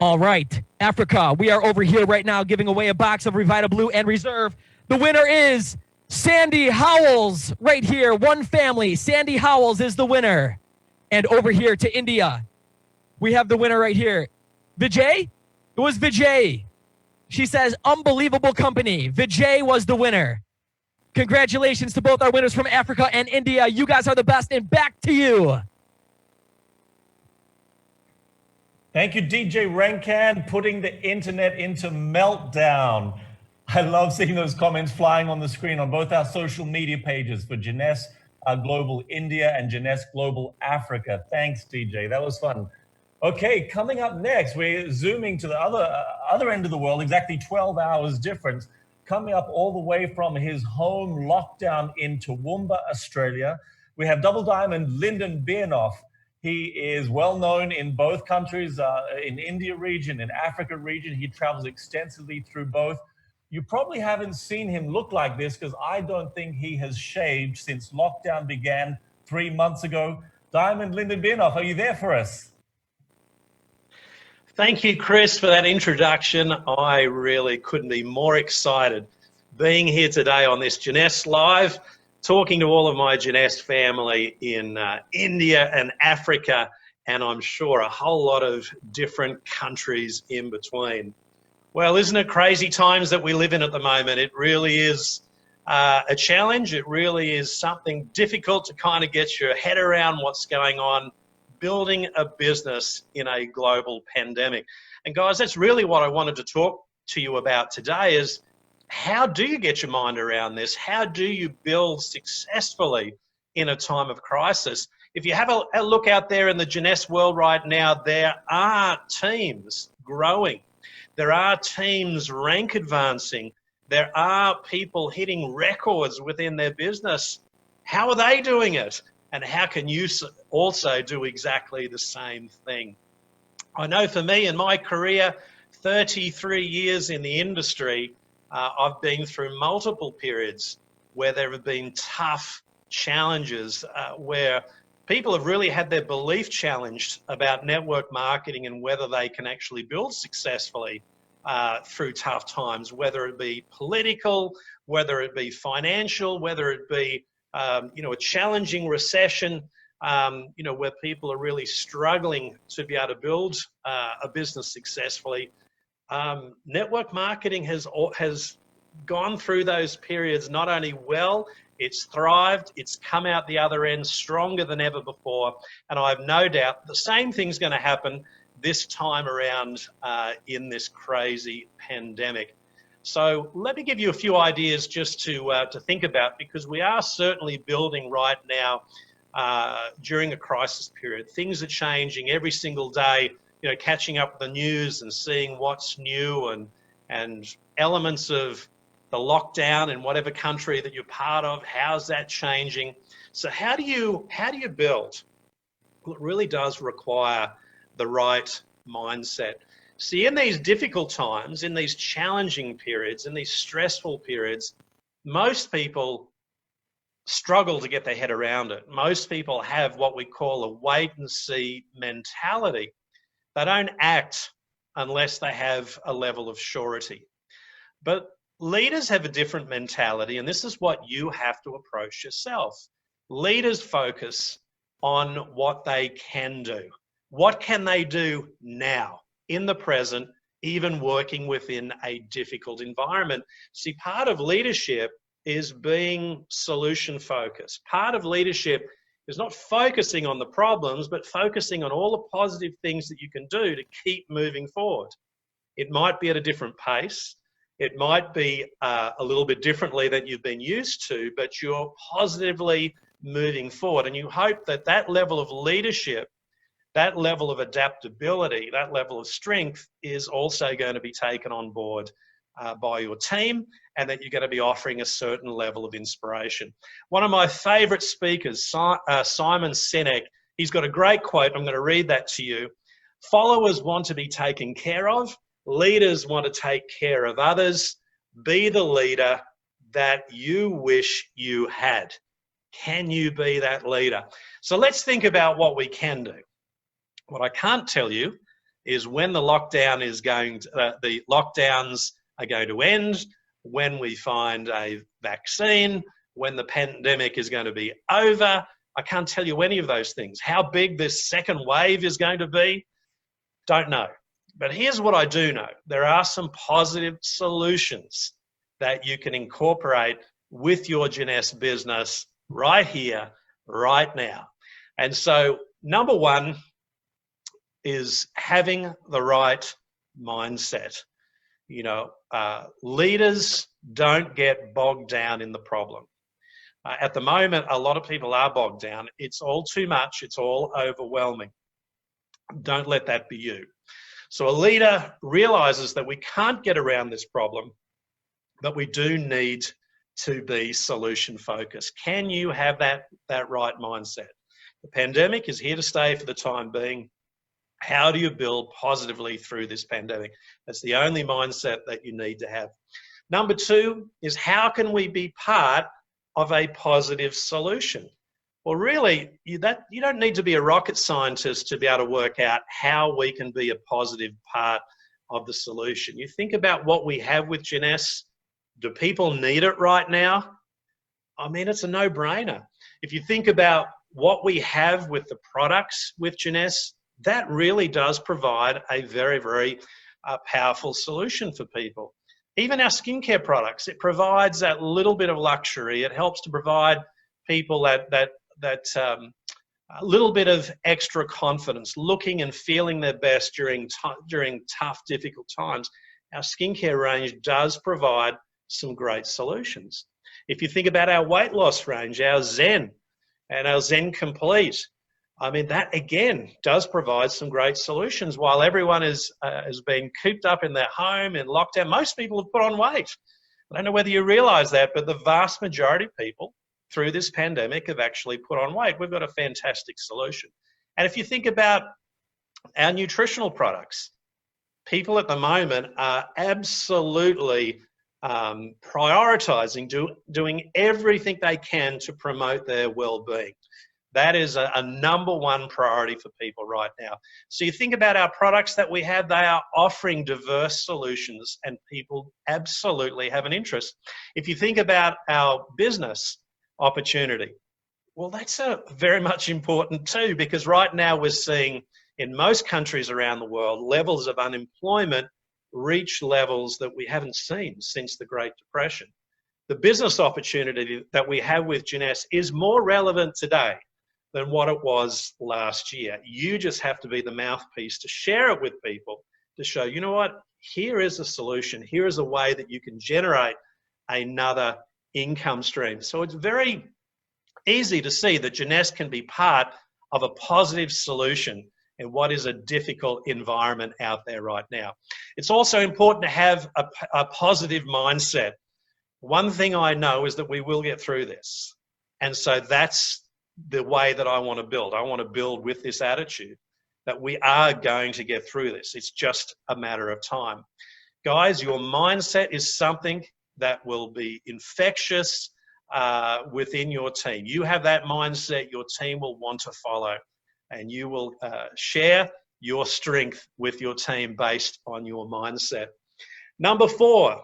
All right, Africa, we are over here right now giving away a box of Revita Blue and Reserve. The winner is Sandy Howells right here, one family. Sandy Howells is the winner. And over here to India, we have the winner right here. Vijay? It was Vijay. She says, unbelievable company. Vijay was the winner. Congratulations to both our winners from Africa and India. You guys are the best, and back to you. Thank you, DJ Renkan, putting the internet into meltdown. I love seeing those comments flying on the screen on both our social media pages for Jeunesse Global India and Jeunesse Global Africa. Thanks, DJ. That was fun. Okay, coming up next, we're zooming to the other end of the world, exactly 12 hours difference, coming up all the way from his home lockdown in Toowoomba, Australia. We have Double Diamond Lyndon Bienoff. He is well known in both countries, in India region, in Africa region. He travels extensively through both. You probably haven't seen him look like this because I don't think he has shaved since lockdown began 3 months ago. Diamond Lyndon Bienoff, are you there for us? Thank you, Chris, for that introduction. I really couldn't be more excited being here today on this Jeunesse Live, talking to all of my Jeunesse family in India and Africa, and I'm sure a whole lot of different countries in between. Well, isn't it crazy times that we live in at the moment? It really is a challenge. It really is something difficult to kind of get your head around what's going on, building a business in a global pandemic. And guys, that's really what I wanted to talk to you about today is how do you get your mind around this? How do you build successfully in a time of crisis? If you have a look out there in the Jeunesse world right now, there are teams growing. There are teams rank advancing. There are people hitting records within their business. How are they doing it? And how can you also do exactly the same thing? I know for me in my career, 33 years in the industry, I've been through multiple periods where there have been tough challenges, where people have really had their belief challenged about network marketing and whether they can actually build successfully through tough times, whether it be political, whether it be financial, whether it be a challenging recession, where people are really struggling to be able to build a business successfully. Network marketing has gone through those periods not only well, it's thrived, it's come out the other end stronger than ever before, and I have no doubt the same thing's going to happen this time around in this crazy pandemic. So let me give you a few ideas just to think about, because we are certainly building right now during a crisis period. Things are changing every single day, catching up with the news and seeing what's new and elements of the lockdown in whatever country that you're part of. How's that changing? So how do you build? Well, it really does require the right mindset. See, in these difficult times, in these challenging periods, in these stressful periods, most people struggle to get their head around it. Most people have what we call a wait and see mentality. They don't act unless they have a level of surety. But leaders have a different mentality, and this is what you have to approach yourself. Leaders focus on what they can do. What can they do now, in the present, even working within a difficult environment? See, part of leadership is being solution focused. Part of leadership is not focusing on the problems, but focusing on all the positive things that you can do to keep moving forward. It might be at a different pace. It might be a little bit differently than you've been used to, but you're positively moving forward. And you hope that that level of leadership, that level of adaptability, that level of strength is also going to be taken on board by your team, and that you're going to be offering a certain level of inspiration. One of my favorite speakers, Simon Sinek, he's got a great quote. I'm going to read that to you. Followers want to be taken care of. Leaders want to take care of others. Be the leader that you wish you had. Can you be that leader? So let's think about what we can do. What I can't tell you is when the lockdown is the lockdowns are going to end, when we find a vaccine, when the pandemic is going to be over. I can't tell you any of those things. How big this second wave is going to be, don't know. But here's what I do know. There are some positive solutions that you can incorporate with your Jeunesse business right here, right now. And so number one is having the right mindset. Leaders don't get bogged down in the problem. At the moment, a lot of people are bogged down. It's all too much. It's all overwhelming. Don't let that be you. So a leader realizes that we can't get around this problem, but we do need to be solution focused. Can you have that right mindset? The pandemic is here to stay for the time being. How do you build positively through this pandemic? That's the only mindset that you need to have. Number two is, how can we be part of a positive solution? Well, really, you don't need to be a rocket scientist to be able to work out how we can be a positive part of the solution. You think about what we have with Jeunesse. Do people need it right now? I mean, it's a no-brainer. If you think about what we have with the products with Jeunesse, that really does provide a very, very powerful solution for people. Even our skincare products, it provides that little bit of luxury. It helps to provide people that little bit of extra confidence, looking and feeling their best during tough, difficult times. Our skincare range does provide some great solutions. If you think about our weight loss range, our Zen and our Zen Complete, I mean, that again does provide some great solutions. While everyone has been cooped up in their home in lockdown, most people have put on weight. I don't know whether you realize that, but the vast majority of people through this pandemic have actually put on weight. We've got a fantastic solution. And if you think about our nutritional products, people at the moment are absolutely prioritizing, doing everything they can to promote their well-being. That is a #1 priority for people right now. So you think about our products that we have, they are offering diverse solutions and people absolutely have an interest. If you think about our business opportunity, well, that's very much important too, because right now we're seeing in most countries around the world, levels of unemployment reach levels that we haven't seen since the Great Depression. The business opportunity that we have with Jeunesse is more relevant today than what it was last year. You just have to be the mouthpiece to share it with people, to show, you know what, here is a solution, here is a way that you can generate another income stream. So it's very easy to see that Jeunesse can be part of a positive solution in what is a difficult environment out there right now. It's also important to have a positive mindset. One thing I know is that we will get through this. And so that's the way that I want to build. I want to build with this attitude that we are going to get through this. It's just a matter of time. Guys, your mindset is something that will be infectious within your team. You have that mindset, your team will want to follow, and you will share your strength with your team based on your mindset. Number 4,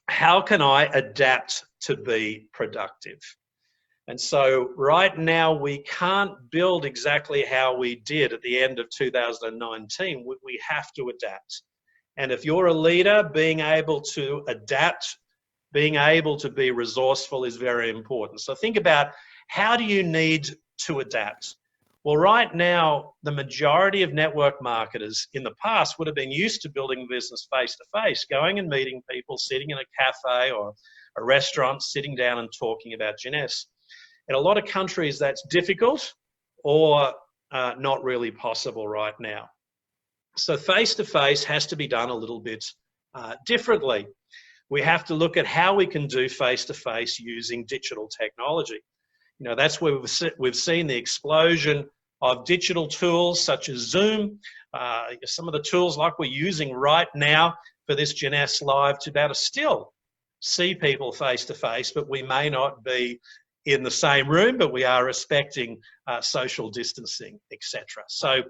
how can I adapt to be productive? And so right now we can't build exactly how we did at the end of 2019. We have to adapt. And if you're a leader, being able to adapt, being able to be resourceful is very important. So think about, how do you need to adapt? Well, right now, the majority of network marketers in the past would have been used to building business face-to-face, going and meeting people, sitting in a cafe or a restaurant, sitting down and talking about Jeunesse. In a lot of countries, that's difficult or not really possible right now. So face-to-face has to be done a little bit differently. We have to look at how we can do face-to-face using digital technology. You know, that's where we've seen the explosion of digital tools such as Zoom, some of the tools like we're using right now for this Jeunesse Live to be able to still see people face-to-face, but we may not be in the same room, but we are respecting social distancing, etc. So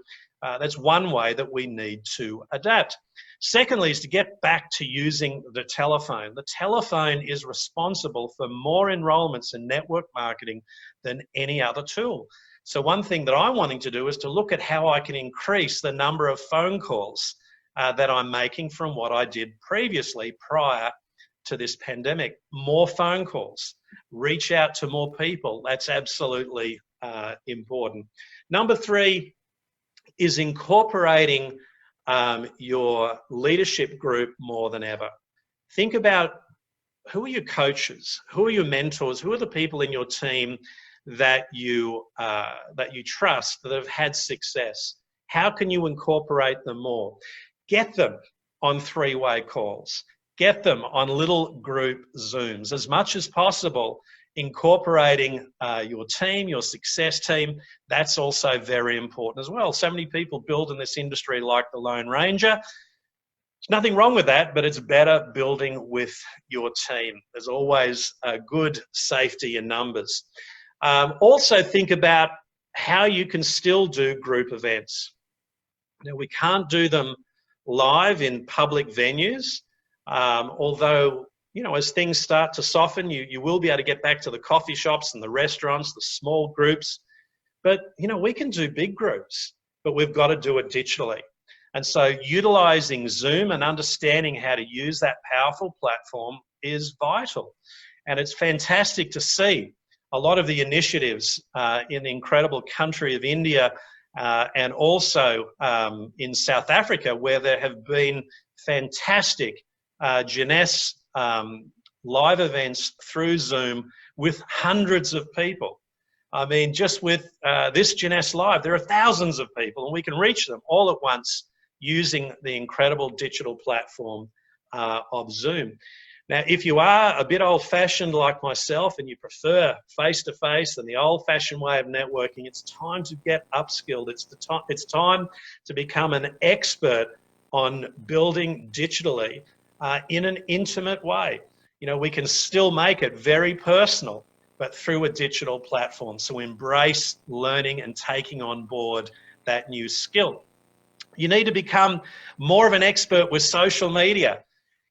that's one way that we need to adapt. Secondly is to get back to using the telephone. The telephone is responsible for more enrollments in network marketing than any other tool. So one thing that I'm wanting to do is to look at how I can increase the number of phone calls that I'm making from what I did previously prior to this pandemic. More phone calls, reach out to more people. That's absolutely important. Number 3 is incorporating your leadership group more than ever. Think about, who are your coaches? Who are your mentors? Who are the people in your team that you trust, that have had success? How can you incorporate them more? Get them on 3-way calls. Get them on little group Zooms as much as possible. Incorporating your team, your success team, that's also very important as well. So many people build in this industry like the Lone Ranger. There's nothing wrong with that, but it's better building with your team. There's always a good safety in numbers. Also think about how you can still do group events. Now, we can't do them live in public venues, although, you know, as things start to soften, you will be able to get back to the coffee shops and the restaurants, the small groups. But, you know, we can do big groups, but we've got to do it digitally. And so utilizing Zoom and understanding how to use that powerful platform is vital. And it's fantastic to see a lot of the initiatives in the incredible country of India and also in South Africa, where there have been fantastic Jeunesse live events through Zoom with hundreds of people. I mean, just with this Jeunesse Live, there are thousands of people, and we can reach them all at once using the incredible digital platform of Zoom. Now, if you are a bit old-fashioned like myself and you prefer face-to-face and the old-fashioned way of networking, it's time to get upskilled. It's time to become an expert on building digitally in an intimate way. You know, we can still make it very personal, but through a digital platform. So embrace learning and taking on board that new skill. You need to become more of an expert with social media.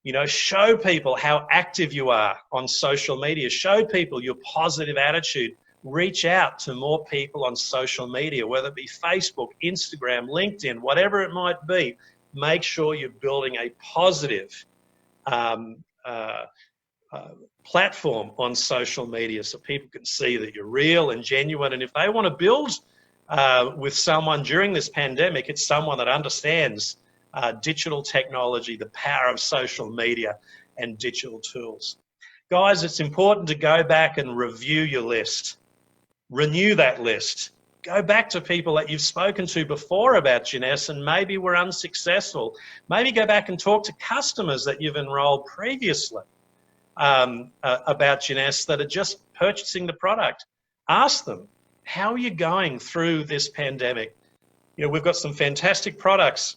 You know, show people how active you are on social media. Show people your positive attitude. Reach out to more people on social media, whether it be Facebook, Instagram, LinkedIn, whatever it might be. Make sure you're building a positive platform on social media so people can see that you're real and genuine. And if they want to build with someone during this pandemic, it's someone that understands digital technology, the power of social media and digital tools. Guys, it's important to go back and review your list. Renew that list. Go back to people that you've spoken to before about Jeunesse and maybe were unsuccessful. Maybe go back and talk to customers that you've enrolled previously about Jeunesse that are just purchasing the product. Ask them, how are you going through this pandemic? You know, we've got some fantastic products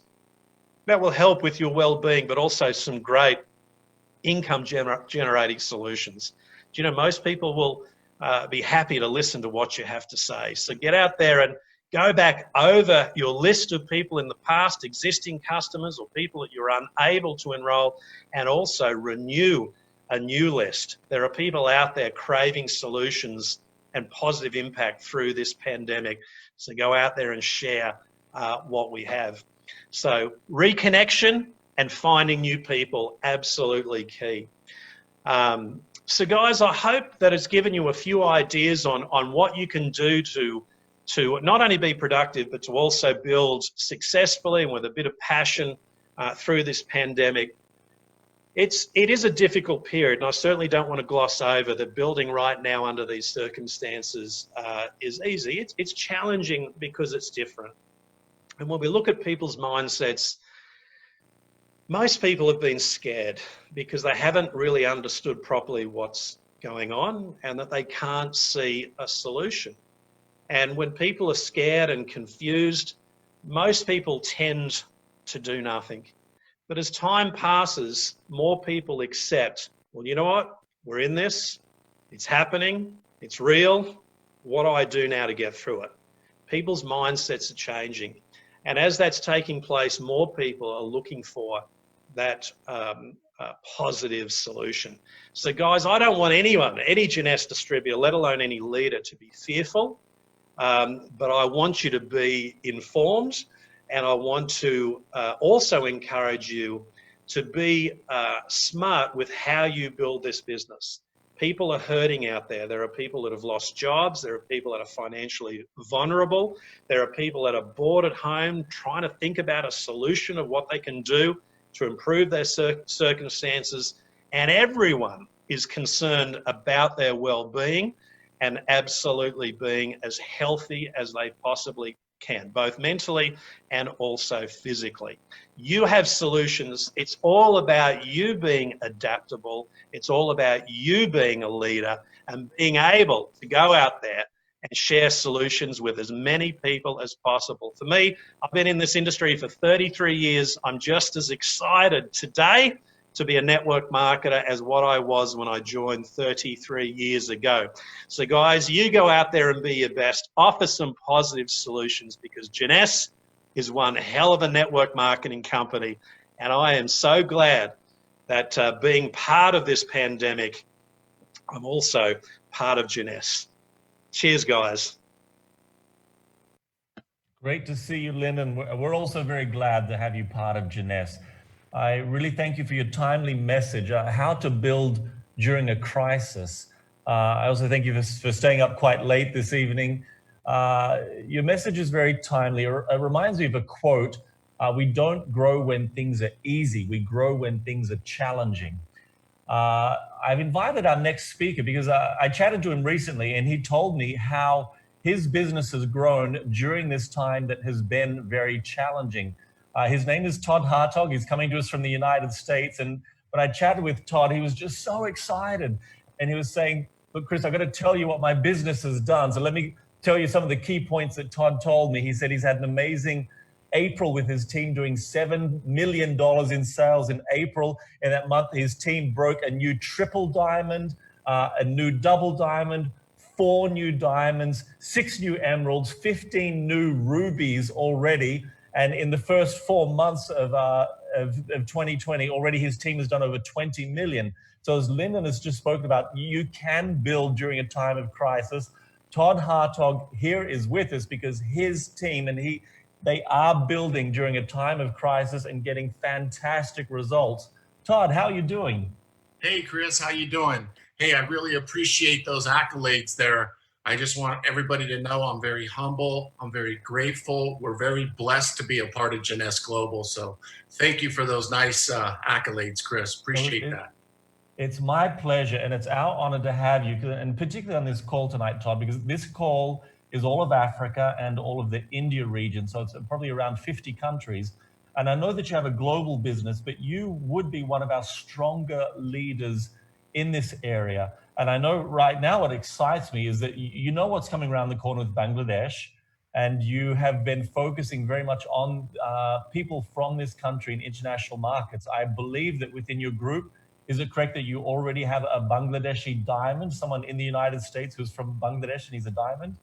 that will help with your well-being, but also some great income generating solutions. Do you know, most people will be happy to listen to what you have to say. So get out there and go back over your list of people in the past, existing customers or people that you're unable to enroll, and also renew a new list. There are people out there craving solutions and positive impact through this pandemic. So go out there and share what we have. So reconnection and finding new people, absolutely key. So guys, I hope that it's given you a few ideas on what you can do to not only be productive, but to also build successfully and with a bit of passion through this pandemic. It is a difficult period, and I certainly don't want to gloss over that building right now under these circumstances is easy. It's challenging because it's different. And when we look at people's mindsets, most people have been scared because they haven't really understood properly what's going on and that they can't see a solution. And when people are scared and confused, most people tend to do nothing. But as time passes, more people accept, well, you know what? We're in this. It's happening. It's real. What do I do now to get through it? People's mindsets are changing. And as that's taking place, more people are looking for that positive solution. So guys, I don't want anyone, any Jeunesse distributor, let alone any leader, to be fearful. But I want you to be informed, and I want to also encourage you to be smart with how you build this business. People are hurting out there. There are people that have lost jobs. There are people that are financially vulnerable. There are people that are bored at home trying to think about a solution of what they can do to improve their circumstances. And everyone is concerned about their well-being and absolutely being as healthy as they possibly can, both mentally and also physically. You have solutions. It's all about you being adaptable. It's all about you being a leader and being able to go out there and share solutions with as many people as possible. For me, I've been in this industry for 33 years. I'm just as excited today to be a network marketer as what I was when I joined 33 years ago. So guys, you go out there and be your best. Offer some positive solutions, because Jeunesse is one hell of a network marketing company. And I am so glad that being part of this pandemic, I'm also part of Jeunesse. Cheers, guys. Great to see you, Lynn, and we're also very glad to have you part of Jeunesse. I really thank you for your timely message, how to build during a crisis. I also thank you for staying up quite late this evening. Your message is very timely. It reminds me of a quote, we don't grow when things are easy, we grow when things are challenging. I've invited our next speaker because I chatted to him recently, and he told me how his business has grown during this time that has been very challenging. His name is Todd Hartog. He's coming to us from the United States. And when I chatted with Todd, he was just so excited. And he was saying, look, Chris, I've got to tell you what my business has done. So let me tell you some of the key points that Todd told me. He said he's had an amazing April with his team doing $7 million in sales in April. In that month, his team broke a new triple diamond, a new double diamond, 4 new diamonds, 6 new emeralds, 15 new rubies already. And in the first 4 months of 2020, already his team has done over 20 million. So as Lyndon has just spoken about, you can build during a time of crisis. Todd Hartog here is with us because his team and they are building during a time of crisis and getting fantastic results. Todd, how are you doing? Hey, Chris, how you doing? Hey, I really appreciate those accolades there. I just want everybody to know I'm very humble. I'm very grateful. We're very blessed to be a part of Jeunesse Global. So thank you for those nice accolades, Chris. Appreciate that. It's my pleasure, and it's our honor to have you, and particularly on this call tonight, Todd, because this call is all of Africa and all of the India region. So it's probably around 50 countries. And I know that you have a global business, but you would be one of our stronger leaders in this area. And I know right now what excites me is that you know what's coming around the corner with Bangladesh, and you have been focusing very much on people from this country in international markets. I believe that within your group, is it correct that you already have a Bangladeshi diamond, someone in the United States who's from Bangladesh and he's a diamond?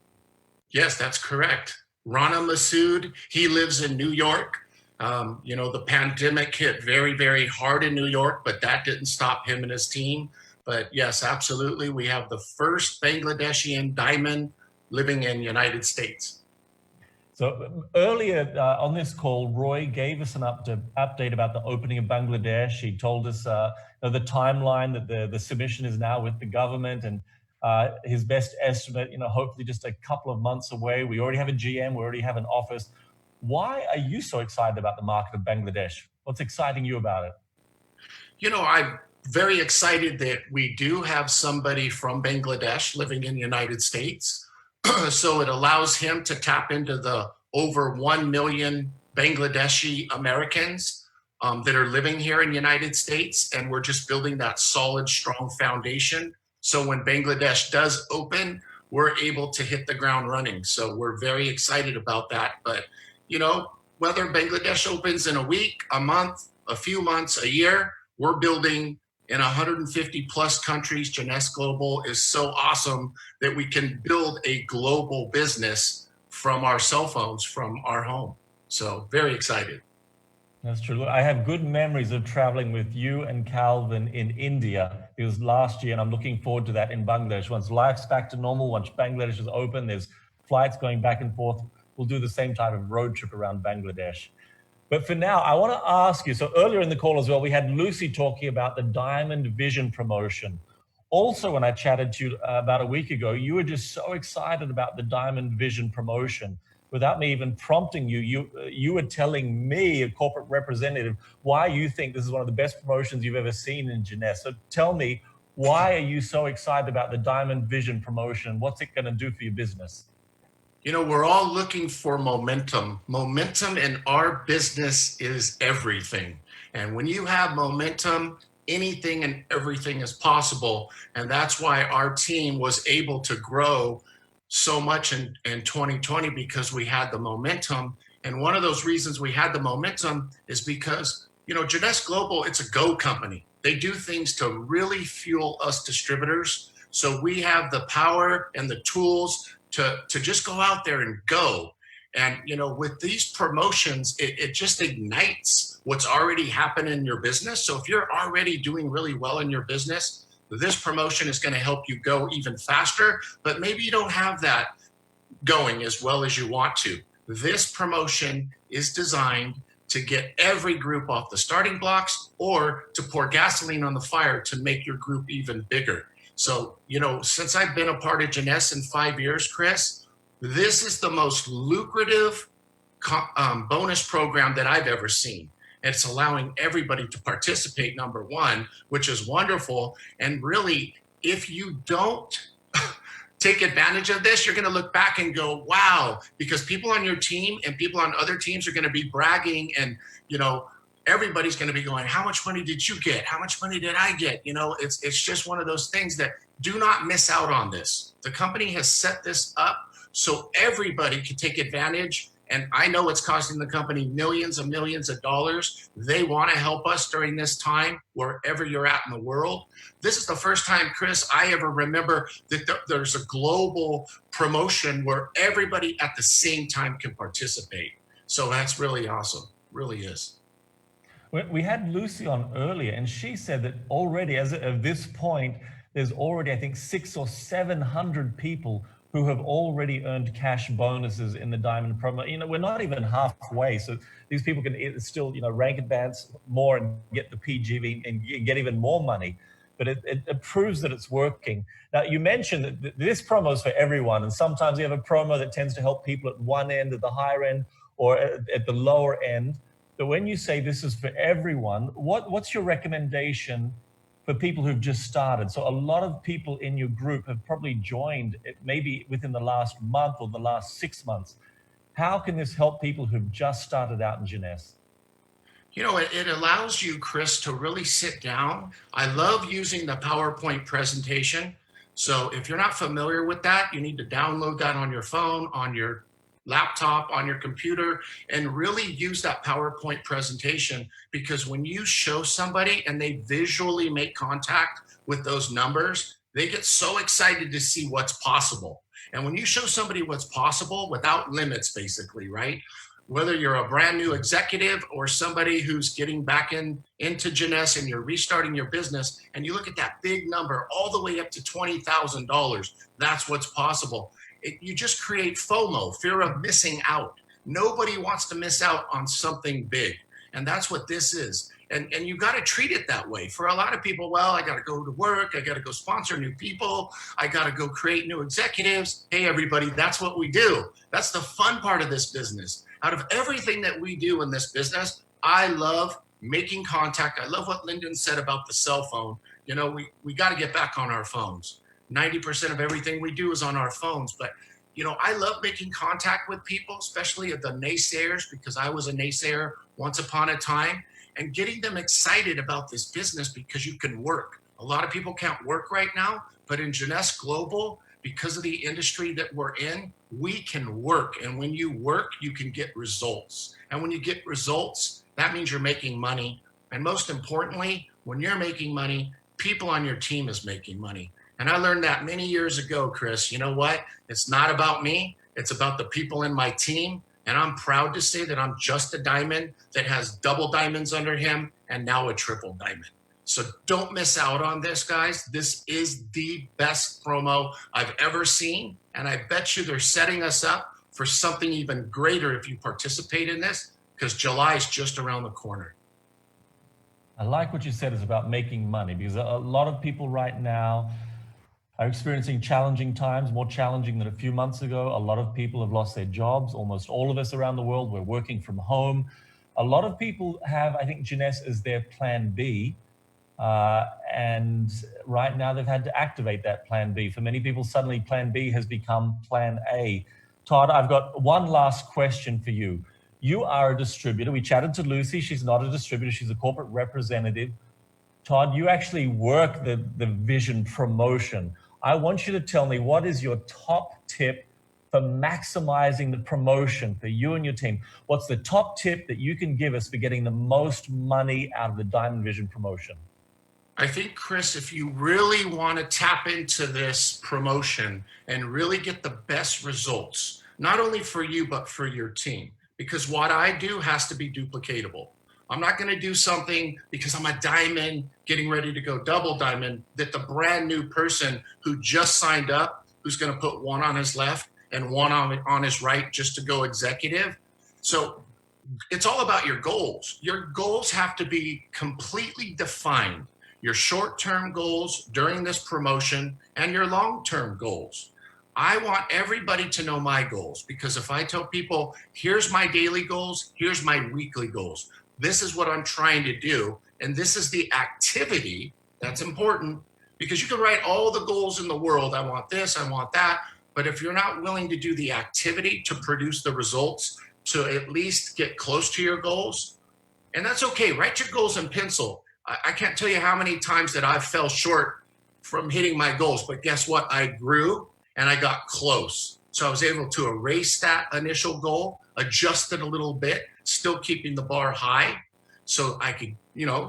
Yes, that's correct. Rana Masood, he lives in New York. You know, the pandemic hit very, very hard in New York, but that didn't stop him and his team. But yes, absolutely. We have the first Bangladeshi diamond living in the United States. So earlier on this call, Roy gave us an update about the opening of Bangladesh. He told us the timeline, that the submission is now with the government, and his best estimate, hopefully just a couple of months away. We already have a GM, we already have an office. Why are you so excited about the market of Bangladesh? What's exciting you about it? I'm very excited that we do have somebody from Bangladesh living in the United States. So it allows him to tap into the over 1 million Bangladeshi Americans that are living here in the United States. And we're just building that solid, strong foundation. So when Bangladesh does open, we're able to hit the ground running. So we're very excited about that. But, whether Bangladesh opens in a week, a month, a few months, a year, we're building in 150 plus countries. Jeunesse Global is so awesome that we can build a global business from our cell phones, from our home. So very excited. That's true. Look, I have good memories of traveling with you and Calvin in India. It was last year, and I'm looking forward to that in Bangladesh. Once life's back to normal, once Bangladesh is open, there's flights going back and forth. We'll do the same type of road trip around Bangladesh. But for now, I want to ask you, so earlier in the call as well, we had Lucy talking about the Diamond Vision promotion. Also, when I chatted to you about a week ago, you were just so excited about the Diamond Vision promotion. Without me even prompting you, you were telling me, a corporate representative, why you think this is one of the best promotions you've ever seen in Jeunesse. So tell me, why are you so excited about the Diamond Vision promotion? What's it going to do for your business? We're all looking for momentum. Momentum in our business is everything. And when you have momentum, anything and everything is possible. And that's why our team was able to grow so much in 2020, because we had the momentum. And one of those reasons we had the momentum is because, Jeunesse Global, it's a go company. They do things to really fuel us distributors. So we have the power and the tools to just go out there and go. And, with these promotions, it just ignites what's already happened in your business. So if you're already doing really well in your business, this promotion is going to help you go even faster, but maybe you don't have that going as well as you want to. This promotion is designed to get every group off the starting blocks or to pour gasoline on the fire to make your group even bigger. So, since I've been a part of Jeunesse in 5 years, Chris, this is the most lucrative bonus program that I've ever seen. It's allowing everybody to participate, number one, which is wonderful. And really, if you don't take advantage of this, you're going to look back and go, wow, because people on your team and people on other teams are going to be bragging, and, everybody's going to be going, how much money did you get? How much money did I get? It's just one of those things that do not miss out on this. The company has set this up so everybody can take advantage And I know it's costing the company millions and millions of dollars. They want to help us during this time, wherever you're at in the world. This is the first time, Chris, I ever remember that there's a global promotion where everybody at the same time can participate. So that's really awesome, really is. We had Lucy on earlier, and she said that already, as of this point, there's already, I think, 600 or 700 people who have already earned cash bonuses in the Diamond promo. You know, we're not even halfway, so these people can still, you know, rank advance more and get the PGV and get even more money. But it proves that it's working. Now, you mentioned that this promo is for everyone, and sometimes you have a promo that tends to help people at one end, at the higher end, or at the lower end. But when you say this is for everyone, what's your recommendation for people who've just started? So a lot of people in your group have probably joined maybe within the last month or the last 6 months. How can this help people who've just started out in Jeunesse? You know, it allows you, Chris, to really sit down. I love using the PowerPoint presentation. So if you're not familiar with that, you need to download that on your phone, on your laptop, on your computer, and really use that PowerPoint presentation, because when you show somebody and they visually make contact with those numbers, they get so excited to see what's possible. And when you show somebody what's possible without limits, basically, right? Whether you're a brand new executive or somebody who's getting back into Jeunesse and you're restarting your business, and you look at that big number all the way up to $20,000, that's what's possible. You just create FOMO, fear of missing out. Nobody wants to miss out on something big. And that's what this is. And you got to treat it that way. For a lot of people, well, I got to go to work. I got to go sponsor new people. I got to go create new executives. Hey, everybody, that's what we do. That's the fun part of this business. Out of everything that we do in this business, I love making contact. I love what Lyndon said about the cell phone. You know, we got to get back on our phones. 90% of everything we do is on our phones. But, you know, I love making contact with people, especially the naysayers, because I was a naysayer once upon a time, and getting them excited about this business because you can work. A lot of people can't work right now, but in Jeunesse Global, because of the industry that we're in, we can work. And when you work, you can get results. And when you get results, that means you're making money. And most importantly, when you're making money, people on your team is making money. And I learned that many years ago, Chris. You know what? It's not about me. It's about the people in my team. And I'm proud to say that I'm just a diamond that has double diamonds under him and now a triple diamond. So don't miss out on this, guys. This is the best promo I've ever seen. And I bet you they're setting us up for something even greater if you participate in this, because July is just around the corner. I like what you said is about making money, because a lot of people right now are experiencing challenging times, more challenging than a few months ago. A lot of people have lost their jobs. Almost all of us around the world, we're working from home. A lot of people have, I think, Jeunesse as their plan B. And right now they've had to activate that plan B. For many people, suddenly plan B has become plan A. Todd, I've got one last question for you. You are a distributor. We chatted to Lucy. She's not a distributor. She's a corporate representative. Todd, you actually work the vision promotion. I want you to tell me, what is your top tip for maximizing the promotion for you and your team? What's the top tip that you can give us for getting the most money out of the Diamond Vision promotion? I think, Chris, if you really want to tap into this promotion and really get the best results, not only for you, but for your team, because what I do has to be duplicatable. I'm not going to do something because I'm a diamond getting ready to go double diamond that the brand new person who just signed up, who's going to put one on his left and one on his right just to go executive. So it's all about your goals. Your goals have to be completely defined. Your short-term goals during this promotion and your long-term goals. I want everybody to know my goals, because if I tell people, here's my daily goals, here's my weekly goals, this is what I'm trying to do, and this is the activity that's important, because you can write all the goals in the world. I want this, I want that. But if you're not willing to do the activity to produce the results, to at least get close to your goals, and that's okay. Write your goals in pencil. I can't tell you how many times that I fell short from hitting my goals, but guess what? I grew and I got close. So I was able to erase that initial goal, adjusted a little bit, still keeping the bar high so I could,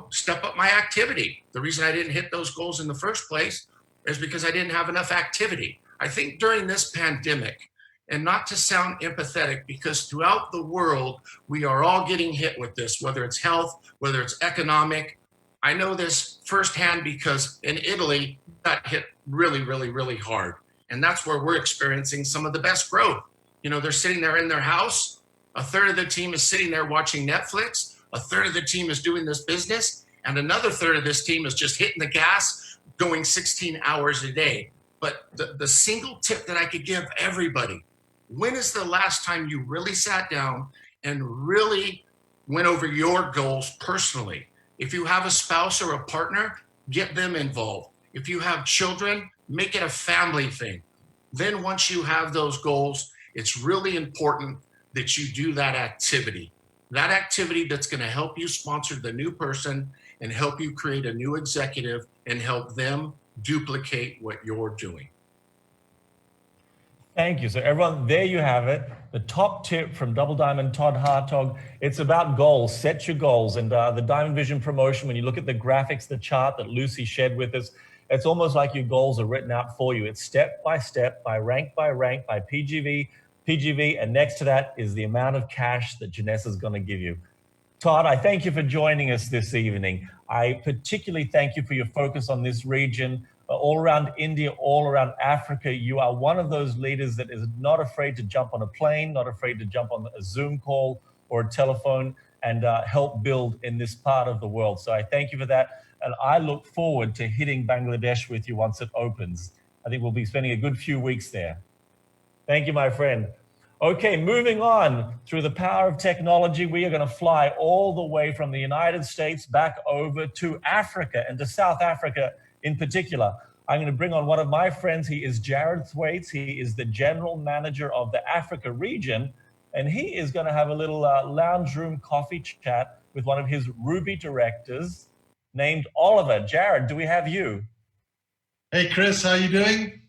step up my activity. The reason I didn't hit those goals in the first place is because I didn't have enough activity. I think during this pandemic, and not to sound empathetic, because throughout the world, we are all getting hit with this, whether it's health, whether it's economic. I know this firsthand because in Italy, got hit really, really, really hard. And that's where we're experiencing some of the best growth. They're sitting there in their house. A third of the team is sitting there watching Netflix. A third of the team is doing this business. And another third of this team is just hitting the gas, going 16 hours a day. But the single tip that I could give everybody, when is the last time you really sat down and really went over your goals personally? If you have a spouse or a partner, get them involved. If you have children, make it a family thing. Then once you have those goals, it's really important that you do that activity that's going to help you sponsor the new person and help you create a new executive and help them duplicate what you're doing. Thank you. So everyone, there you have it. The top tip from Double Diamond Todd Hartog. It's about goals. Set your goals. And the Diamond Vision promotion, when you look at the graphics, the chart that Lucy shared with us, it's almost like your goals are written out for you. It's step by step, by rank, by PGV, and next to that is the amount of cash that Jeunesse is going to give you. Todd, I thank you for joining us this evening. I particularly thank you for your focus on this region, all around India, all around Africa. You are one of those leaders that is not afraid to jump on a plane, not afraid to jump on a Zoom call or a telephone and help build in this part of the world. So I thank you for that. And I look forward to hitting Bangladesh with you once it opens. I think we'll be spending a good few weeks there. Thank you, my friend. Okay, moving on. Through the power of technology, we are going to fly all the way from the United States back over to Africa and to South Africa in particular. I'm going to bring on one of my friends. He is Jared Thwaites. He is the general manager of the Africa region, and he is going to have a little lounge room coffee chat with one of his Ruby directors named Oliver. Jared, do we have you? Hey, Chris, how you doing?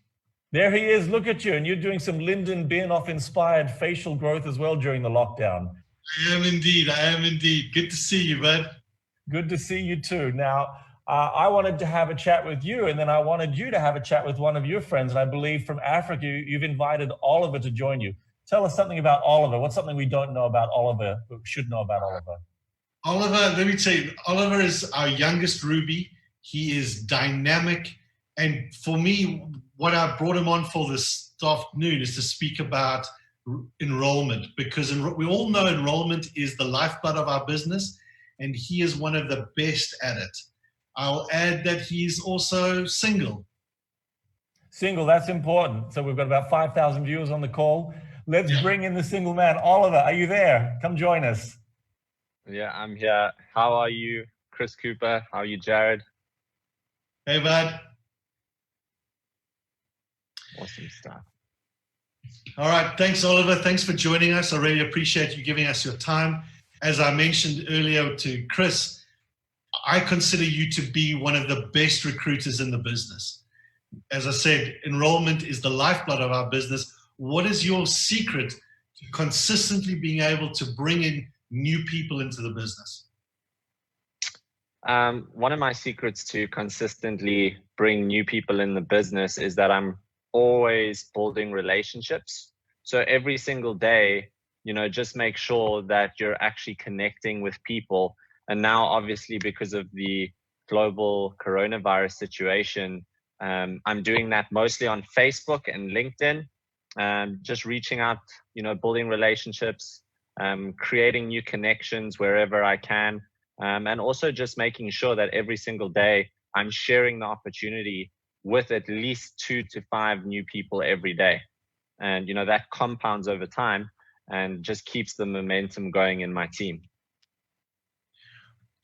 There he is. Look at you. And you're doing some Lyndon Birnoff-inspired facial growth as well during the lockdown. I am indeed. I am indeed. Good to see you, bud. Good to see you too. Now, I wanted to have a chat with you, and then I wanted you to have a chat with one of your friends. And I believe from Africa, you've invited Oliver to join you. Tell us something about Oliver. What's something we don't know about Oliver, but should know about Oliver? Oliver, let me tell you, Oliver is our youngest Ruby. He is dynamic. And for me, what I brought him on for this afternoon is to speak about enrollment, because we all know enrollment is the lifeblood of our business, and he is one of the best at it. I'll add that he's also single. Single, that's important. So we've got about 5,000 viewers on the call. Let's bring in the single man. Oliver, are you there? Come join us. Yeah, I'm here. How are you, Chris Cooper? How are you, Jared? Hey, bud. Awesome stuff. All right. Thanks, Oliver. Thanks for joining us. I really appreciate you giving us your time. As I mentioned earlier to Chris, I consider you to be one of the best recruiters in the business. As I said, enrollment is the lifeblood of our business. What is your secret to consistently being able to bring in new people into the business? One of my secrets to consistently bring new people in the business is that I'm always building relationships. So every single day, just make sure that you're actually connecting with people. And now, obviously, because of the global coronavirus situation, I'm doing that mostly on Facebook and LinkedIn, just reaching out, building relationships, creating new connections wherever I can, and also just making sure that every single day I'm sharing the opportunity with at least 2 to 5 new people every day. And, that compounds over time and just keeps the momentum going in my team.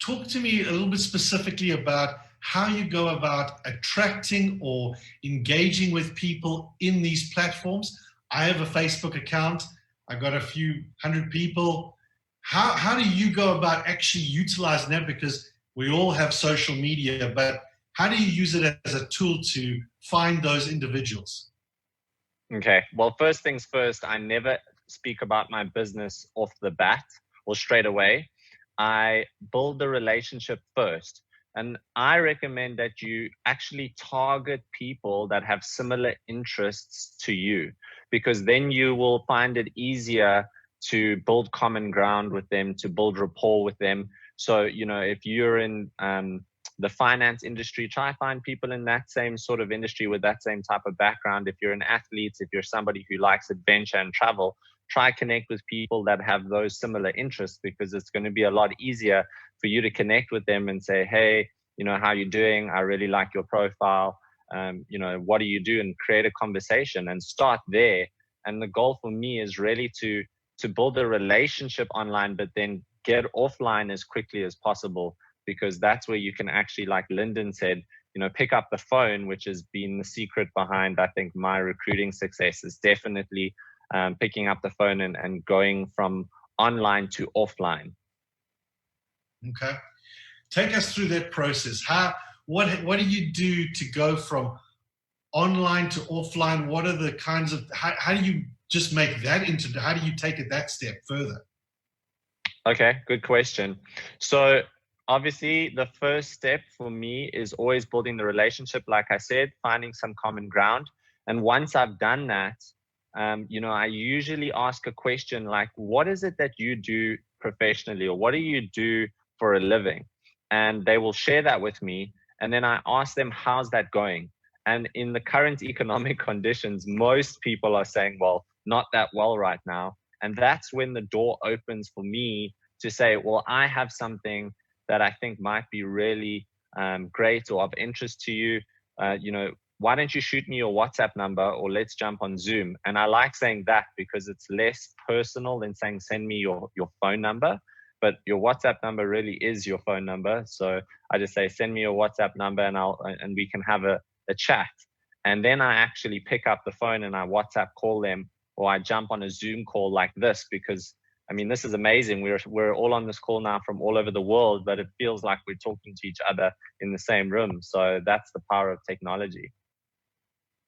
Talk to me a little bit specifically about how you go about attracting or engaging with people in these platforms. I have a Facebook account. I got a few hundred people. How do you go about actually utilizing that? Because we all have social media, but how do you use it as a tool to find those individuals? Okay, well, first things first, I never speak about my business off the bat or straight away. I build the relationship first. And I recommend that you actually target people that have similar interests to you, because then you will find it easier to build common ground with them, to build rapport with them. So, you know, if you're in the finance industry, try find people in that same sort of industry with that same type of background. If you're an athlete, if you're somebody who likes adventure and travel, try connect with people that have those similar interests, because it's going to be a lot easier for you to connect with them and say, hey, you know, how you doing? I really like your profile. You know, what do you do? And create a conversation and start there. And the goal for me is really to build a relationship online, but then get offline as quickly as possible, because that's where you can actually, like Lyndon said, you know, pick up the phone, which has been the secret behind, I think, my recruiting success is definitely picking up the phone and going from online to offline. Okay. Take us through that process. What do you do to go from online to offline? What are the kinds of, how do you just make that into, how do you take it that step further? Okay, good question. So obviously the first step for me is always building the relationship. Like I said, finding some common ground. And once I've done that, you know, I usually ask a question like, what is it that you do professionally, or what do you do for a living? And they will share that with me. And then I ask them, how's that going? And in the current economic conditions, most people are saying, well, not that well right now. And that's when the door opens for me to say, well, I have something that I think might be really great or of interest to you. You know, why don't you shoot me your WhatsApp number, or let's jump on Zoom? And I like saying that because it's less personal than saying, send me your phone number. But your WhatsApp number really is your phone number. So I just say, send me your WhatsApp number and we can have a chat. And then I actually pick up the phone and I WhatsApp call them, or I jump on a Zoom call like this, because I mean, this is amazing. We're all on this call now from all over the world, but it feels like we're talking to each other in the same room. So that's the power of technology.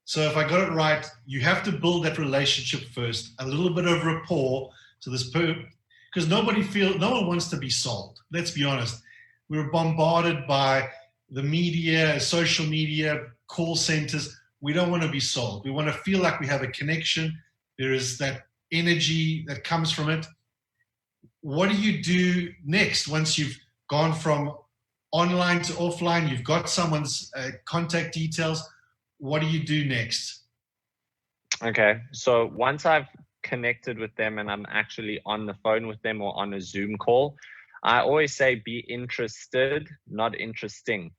So if I got it right, you have to build that relationship first, a little bit of rapport. So this, because no one wants to be sold. Let's be honest. We're bombarded by the media, social media, call centers. We don't want to be sold. We want to feel like we have a connection. There is that energy that comes from it. What do you do next once you've gone from online to offline? You've got someone's contact details. What do you do next? Okay, so once I've connected with them and I'm actually on the phone with them or on a Zoom call, I always say be interested, not interesting.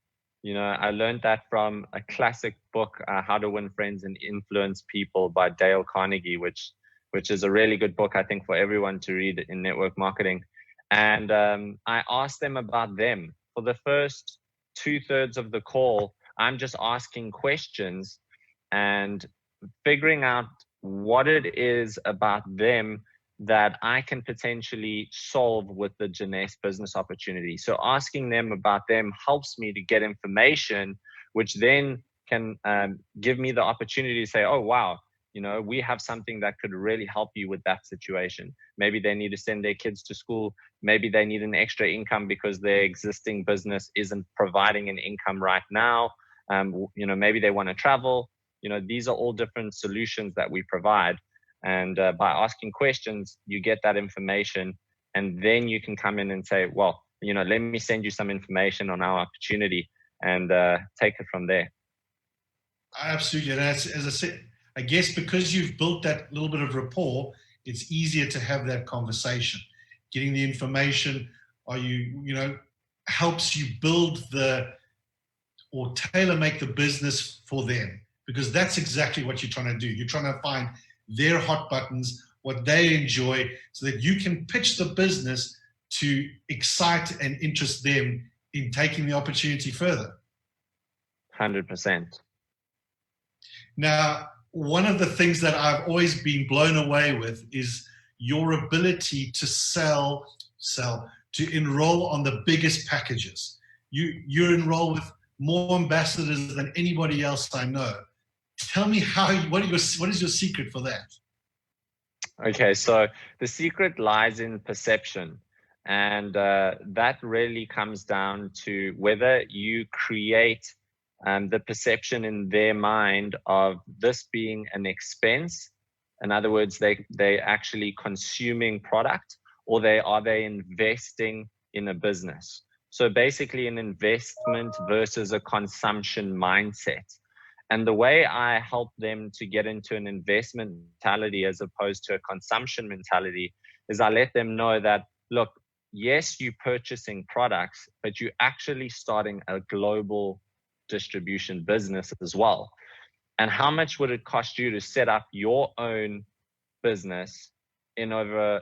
You know, I learned that from a classic book, How to Win Friends and Influence People by Dale Carnegie, which is a really good book, I think, for everyone to read in network marketing. And I asked them about them. For the first 2/3 of the call, I'm just asking questions and figuring out what it is about them that I can potentially solve with the JEUNESSE business opportunity. So asking them about them helps me to get information, which then can give me the opportunity to say, oh, wow, you know, we have something that could really help you with that situation. Maybe they need to send their kids to school. Maybe they need an extra income because their existing business isn't providing an income right now. You know, maybe they want to travel. You know, these are all different solutions that we provide. And by asking questions, you get that information, and then you can come in and say, well, you know, let me send you some information on our opportunity, and take it from there. Absolutely. And as I said, I guess because you've built that little bit of rapport, it's easier to have that conversation. Getting the information, you know, helps you build or tailor make the business for them, because that's exactly what you're trying to do. You're trying to find their hot buttons, what they enjoy, so that you can pitch the business to excite and interest them in taking the opportunity further. 100%. Now, one of the things that I've always been blown away with is your ability to to enroll on the biggest packages. You enroll with more ambassadors than anybody else I know. Tell me what is your secret for that? Okay, so the secret lies in perception. And that really comes down to whether you create the perception in their mind of this being an expense. In other words, they actually consuming product, or are they investing in a business? So basically an investment versus a consumption mindset. And the way I help them to get into an investment mentality as opposed to a consumption mentality is I let them know that, look, yes, you're purchasing products, but you're actually starting a global distribution business as well. And how much would it cost you to set up your own business in over,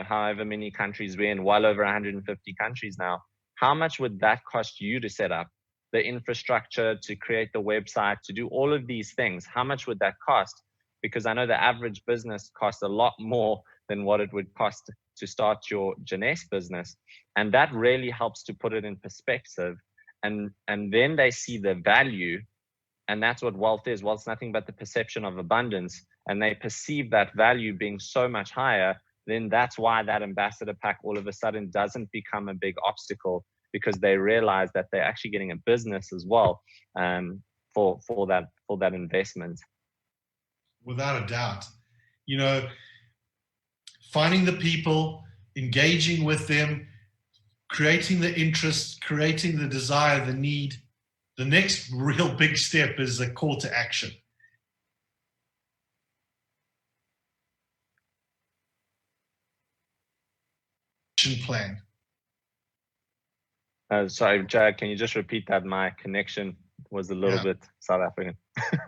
however many countries we're in, well over 150 countries now? How much would that cost you to set up the infrastructure, to create the website, to do all of these things? How much would that cost? Because I know the average business costs a lot more than what it would cost to start your Jeunesse business. And that really helps to put it in perspective. And then they see the value. And that's what wealth is. Wealth's nothing but the perception of abundance. And they perceive that value being so much higher. Then that's why that ambassador pack all of a sudden doesn't become a big obstacle, because they realize that they're actually getting a business as well for that investment. Without a doubt. Finding the people, engaging with them, creating the interest, creating the desire, the need. The next real big step is a call to action. Action plan. Sorry, Jared, can you just repeat that? My connection was a little bit South African. I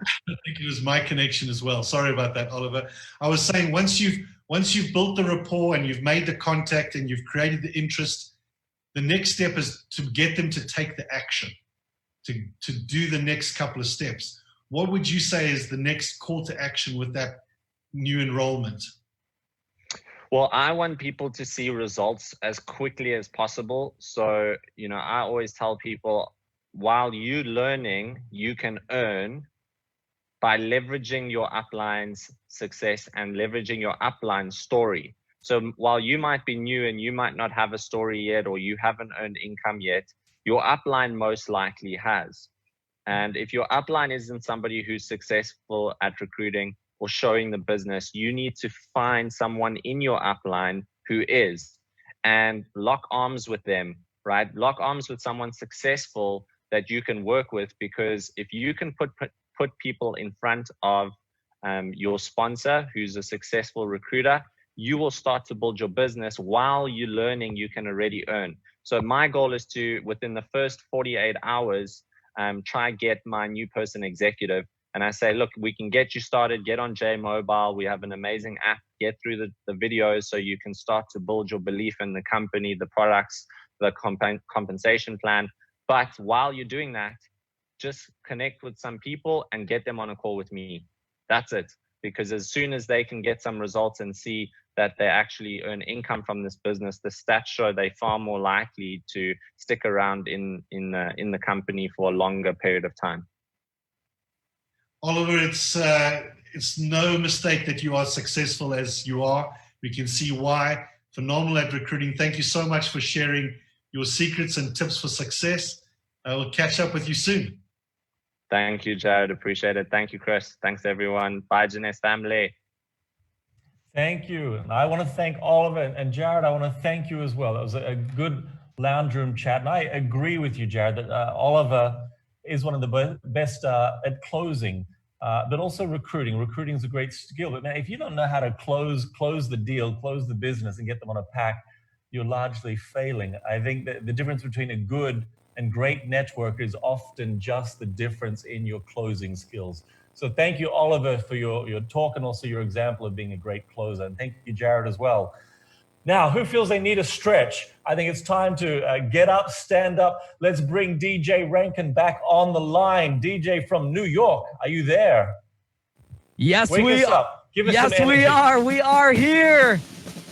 think it was my connection as well. Sorry about that, Oliver. I was saying once you've built the rapport and you've made the contact and you've created the interest, the next step is to get them to take the action, to do the next couple of steps. What would you say is the next call to action with that new enrollment? Well, I want people to see results as quickly as possible. So, I always tell people, while you're learning, you can earn by leveraging your upline's success and leveraging your upline story. So while you might be new and you might not have a story yet, or you haven't earned income yet, your upline most likely has. And if your upline isn't somebody who's successful at recruiting or showing the business, you need to find someone in your upline who is, and lock arms with them, right? Lock arms with someone successful that you can work with, because if you can put people in front of your sponsor who's a successful recruiter, you will start to build your business. While you're learning, you can already earn. So my goal is to, within the first 48 hours, try get my new person executive. And I say, look, we can get you started, get on J Mobile. We have an amazing app, get through the videos so you can start to build your belief in the company, the products, the compensation plan. But while you're doing that, just connect with some people and get them on a call with me. That's it. Because as soon as they can get some results and see that they actually earn income from this business, the stats show they're far more likely to stick around in the company for a longer period of time. Oliver, it's no mistake that you are successful as you are. We can see why. Phenomenal at recruiting. Thank you so much for sharing your secrets and tips for success. I will catch up with you soon. Thank you, Jared. Appreciate it. Thank you, Chris. Thanks, everyone. Bye, Jeunesse family. Thank you. And I want to thank Oliver, and Jared, I want to thank you as well. That was a good lounge room chat. And I agree with you, Jared, that Oliver is one of the best at closing, but also recruiting. Recruiting is a great skill. But man, if you don't know how to close the deal, close the business, and get them on a pack, you're largely failing. I think that the difference between a good and great network is often just the difference in your closing skills. So thank you, Oliver, for your talk and also your example of being a great closer. And thank you, Jared, as well. Now, who feels they need a stretch? I think it's time to get up, stand up. Let's bring DJ Rankin back on the line. DJ from New York, are you there? Yes, Wake us up. Give us some energy. We are. We are here.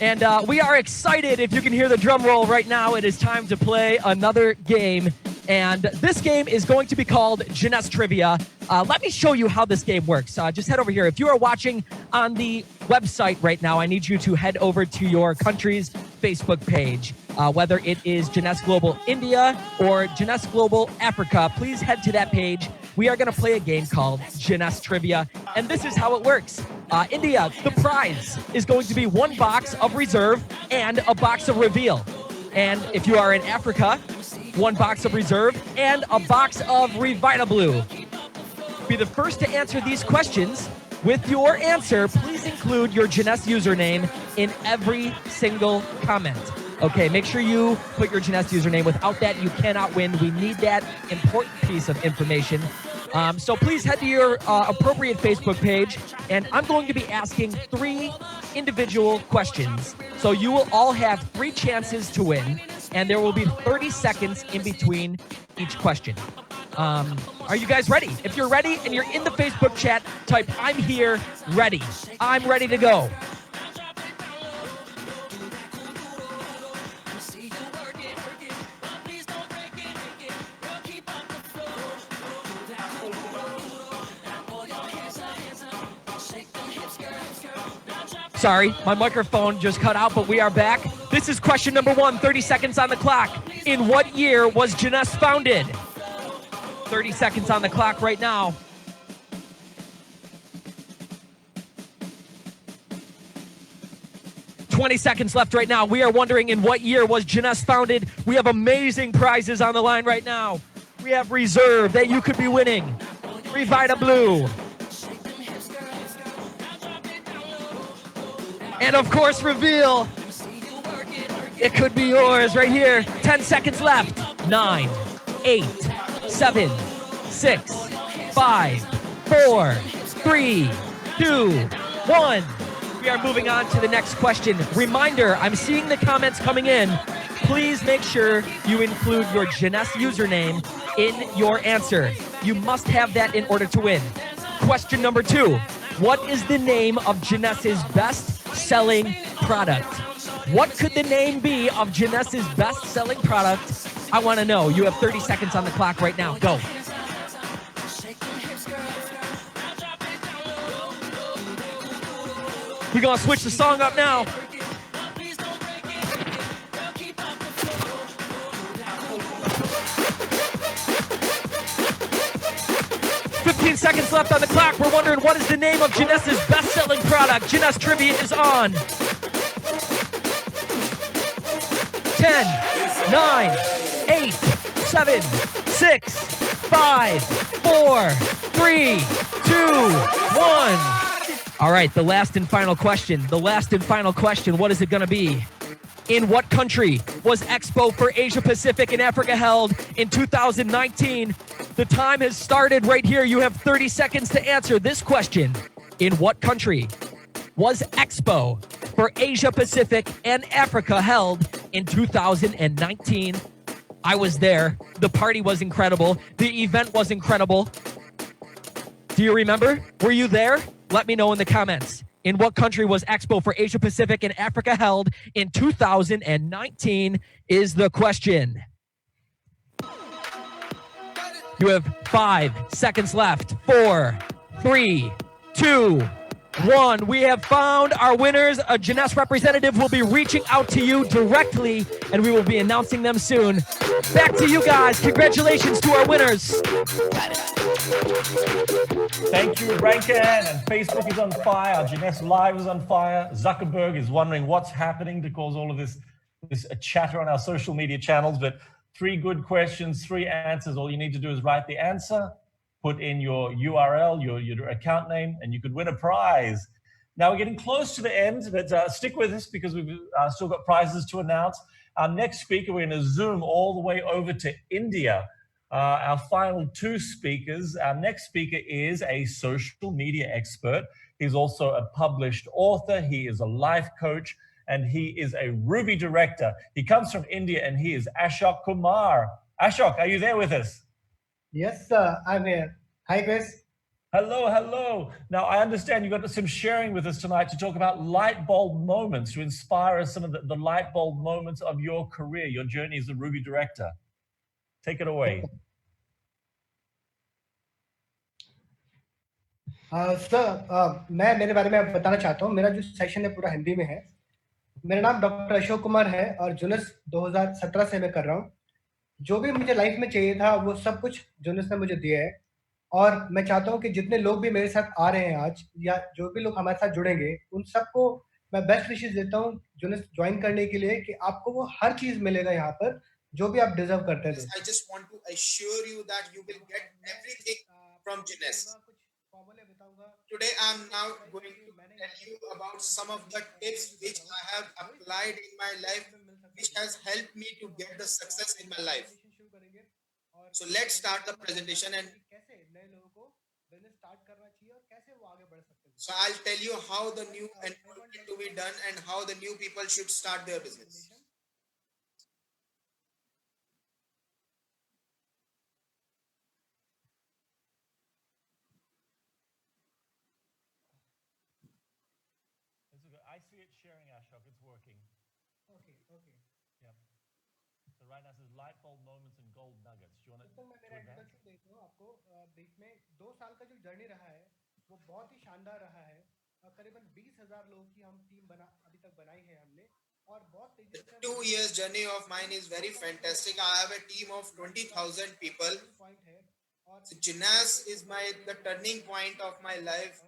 And we are excited. If you can hear the drum roll right now, it is time to play another game. And this game is going to be called Jeunesse Trivia. Let me show you how this game works. Just head over here. If you are watching on the website right now, I need you to head over to your country's Facebook page. Whether it is Jeunesse Global India or Jeunesse Global Africa, please head to that page. We are going to play a game called Jeunesse Trivia, and this is how it works. India, the prize is going to be 1 box of Reserve and a box of Reveal. And if you are in Africa, 1 box of Reserve and a box of Revita Blue. Be the first to answer these questions. With your answer, please include your Jeunesse username in every single comment. Okay, make sure you put your Jeunesse username. Without that, you cannot win. We need that important piece of information. So please head to your appropriate Facebook page, and I'm going to be asking 3 individual questions. So you will all have 3 chances to win, and there will be 30 seconds in between each question. Are you guys ready? If you're ready and you're in the Facebook chat, type "I'm here, ready." I'm ready to go. Sorry, my microphone just cut out, but we are back. This is question number 1, 30 seconds on the clock. In what year was Jeunesse founded? 30 seconds on the clock right now. $20 seconds left right now. We are wondering, in what year was Jeunesse founded? We have amazing prizes on the line right now. We have Reserve that you could be winning. Revita Blue. And of course, Reveal. It could be yours right here. 10 seconds left. 9, 8, 7, 6, 5, 4, 3, 2, 1. We are moving on to the next question. Reminder, I'm seeing the comments coming in. Please make sure you include your Jeunesse username in your answer. You must have that in order to win. Question number 2. What is the name of Jeunesse's best-selling product? What could the name be of Jeunesse's best-selling product? I want to know. You have 30 seconds on the clock right now. Go. We're going to switch the song up now. Seconds left on the clock. We're wondering, what is the name of Jeunesse's best-selling product? Jeunesse Trivia is on. 10, 9, 8, 7, 6, 5, 4, 3, 2, 1. All right, the last and final question. The last and final question. What is it going to be? In what country was Expo for Asia Pacific and Africa held in 2019? The time has started right here. You have 30 seconds to answer this question. In what country was Expo for Asia Pacific and Africa held in 2019? I was there. The party was incredible. The event was incredible. Do you remember? Were you there? Let me know in the comments. In what country was Expo for Asia Pacific and Africa held in 2019 is the question. You have 5 seconds left. 4, 3, 2, 1. We have found our winners. A Jeunesse representative will be reaching out to you directly, and we will be announcing them soon. Back to you guys. Congratulations to our winners. Thank you, Rankin. And Facebook is on fire. Jeunesse Live is on fire. Zuckerberg is wondering what's happening to cause all of this chatter on our social media channels. But 3 good questions, 3 answers. All you need to do is write the answer, put in your URL, your account name, and you could win a prize. Now we're getting close to the end, but stick with us because we've still got prizes to announce. Our next speaker, we're going to zoom all the way over to India. Our final 2 speakers. Our next speaker is a social media expert. He's also a published author. He is a life coach, and he is a Ruby director. He comes from India, and he is Ashok Kumar. Ashok, are you there with us? Yes, sir, I'm here. Hi, Chris. Hello, hello. Now, I understand you've got some sharing with us tonight to talk about light bulb moments, to inspire us some of the light bulb moments of your career, your journey as a Ruby director. Take it away. Sir मैं मेरे बारे में बताना चाहता हूँ। मेरा जो session है पूरा हिंदी में है। मेरा नाम डॉक्टर अशोक कुमार है और जूनेस 2017 से मैं कर रहा हूँ। जो भी मुझे लाइफ में चाहिए था वो सब कुछ जूनेस ने मुझे दिया है और मैं चाहता हूँ कि जितने लोग भी मेरे साथ आ रहे हैं आज या जो भी लोग हमारे साथ जुड़ेंगे उन सबको मैं बेस्ट विशेस देता हूँ जूनेस ज्वाइन करने के लिए कि आपको वो हर चीज मिलेगा यहाँ पर जो भी आप डिजर्व करते हैं। I just want to assure you that you will get everything from JEUNESSE. Today I'm now going to tell you about some of the tips which I have applied in my life, which has helped me to get the success in my life. So let's start the presentation and so I'll tell you how the new enrollment to be done and how the new people should start their business. I see it sharing, Ashok. It's working. Okay. Yep. So right now it says light bulb moments and gold nuggets. Do you want to मैं introduction देता हूँ आपको। बीच में 2 साल का जो journey रहा है वो बहुत ही शानदार रहा है। करीबन 20,000 लोगों की हम टीम अभी तक बनाई है हमने और बहुत तेजी से 2 years journey of mine is very fantastic. I have a team of 20,000 people. So JEUNESSE is the turning point of my life,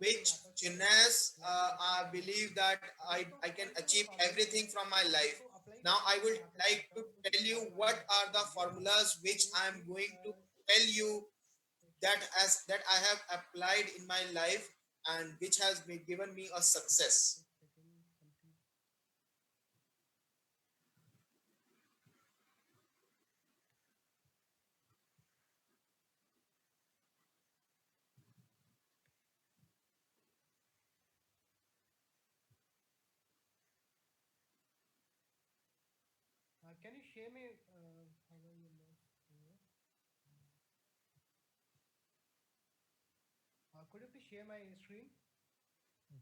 which JEUNESSE I believe that I can achieve everything from my life. Now I will like to tell you what are the formulas which I am going to tell you that I have applied in my life and which has been given me a success. Can you share me could you please share my screen?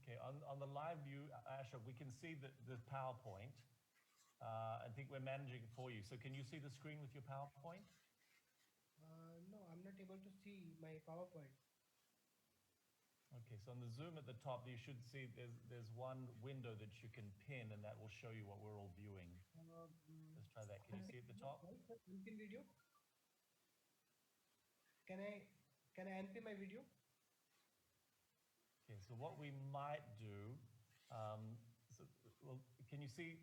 Okay, on the live view, Ashok, we can see the PowerPoint. I think we're managing it for you. So can you see the screen with your PowerPoint? No, I'm not able to see my PowerPoint. Okay, so on the Zoom at the top, you should see there's one window that you can pin and that will show you what we're all viewing. Let's try that. Can you see at the top? Video. Can I NP my video? Okay, so what we might do, well, can you see,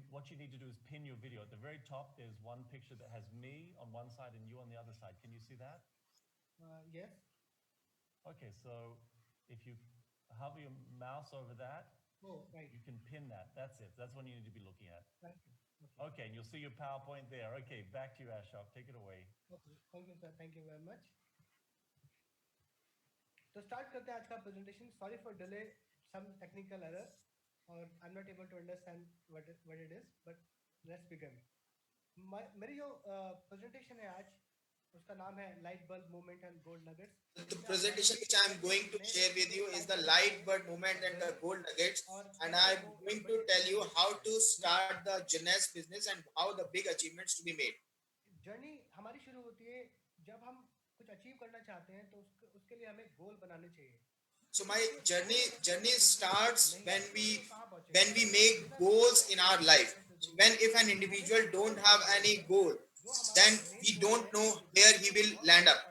what you need to do is pin your video. At the very top, there's one picture that has me on one side and you on the other side. Can you see that? Yes. Okay, so if you hover your mouse over that, right. you can pin that. That's it. That's what you need to be looking at. Thank you. Okay, and you'll see your PowerPoint there. Okay, back to you, Ashok. Take it away. Okay, thank you, sir. Thank you very much. तो start करते हैं आज का presentation. Sorry for delay, some technical error और I am not able to understand what it is, but let's begin. मेरी जो presentation है आज उसका नाम है light bulb movement and gold nuggets. The presentation which I am going to share with you is the light bulb movement and the gold nuggets, and I am going to tell you how to start the JEUNESSE business and how the big achievements to be made. Journey हमारी शुरू होती है जब हम कुछ achieve करना चाहते हैं तो उसके लिए हमें गोल बनाने चाहिए। So my journey starts when we make goals in our life. When if an individual don't have any goal, then we don't know where he will land up.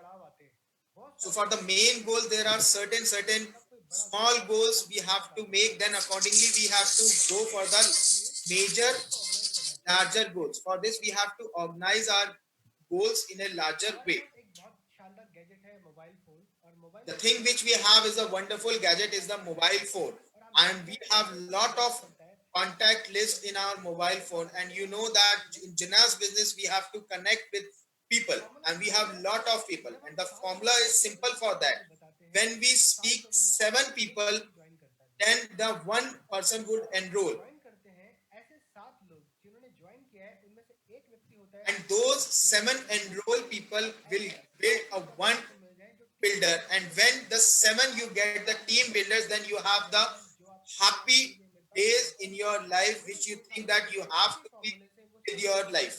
So for the main goal, there are certain small goals we have to make. Then accordingly, we have to go for the major, larger goals. For this, we have to organize our goals in a larger way. The thing which we have is a wonderful gadget is the mobile phone, and we have lot of contact list in our mobile phone. And you know that in JEUNESSE business we have to connect with people, and we have lot of people, and the formula is simple for that. When we speak 7 people, then the 1 person would enroll, and those 7 enroll people will build a 1 builder. And when the 7 you get the team builders, then you have the happy days in your life which you think that you have to be with your life.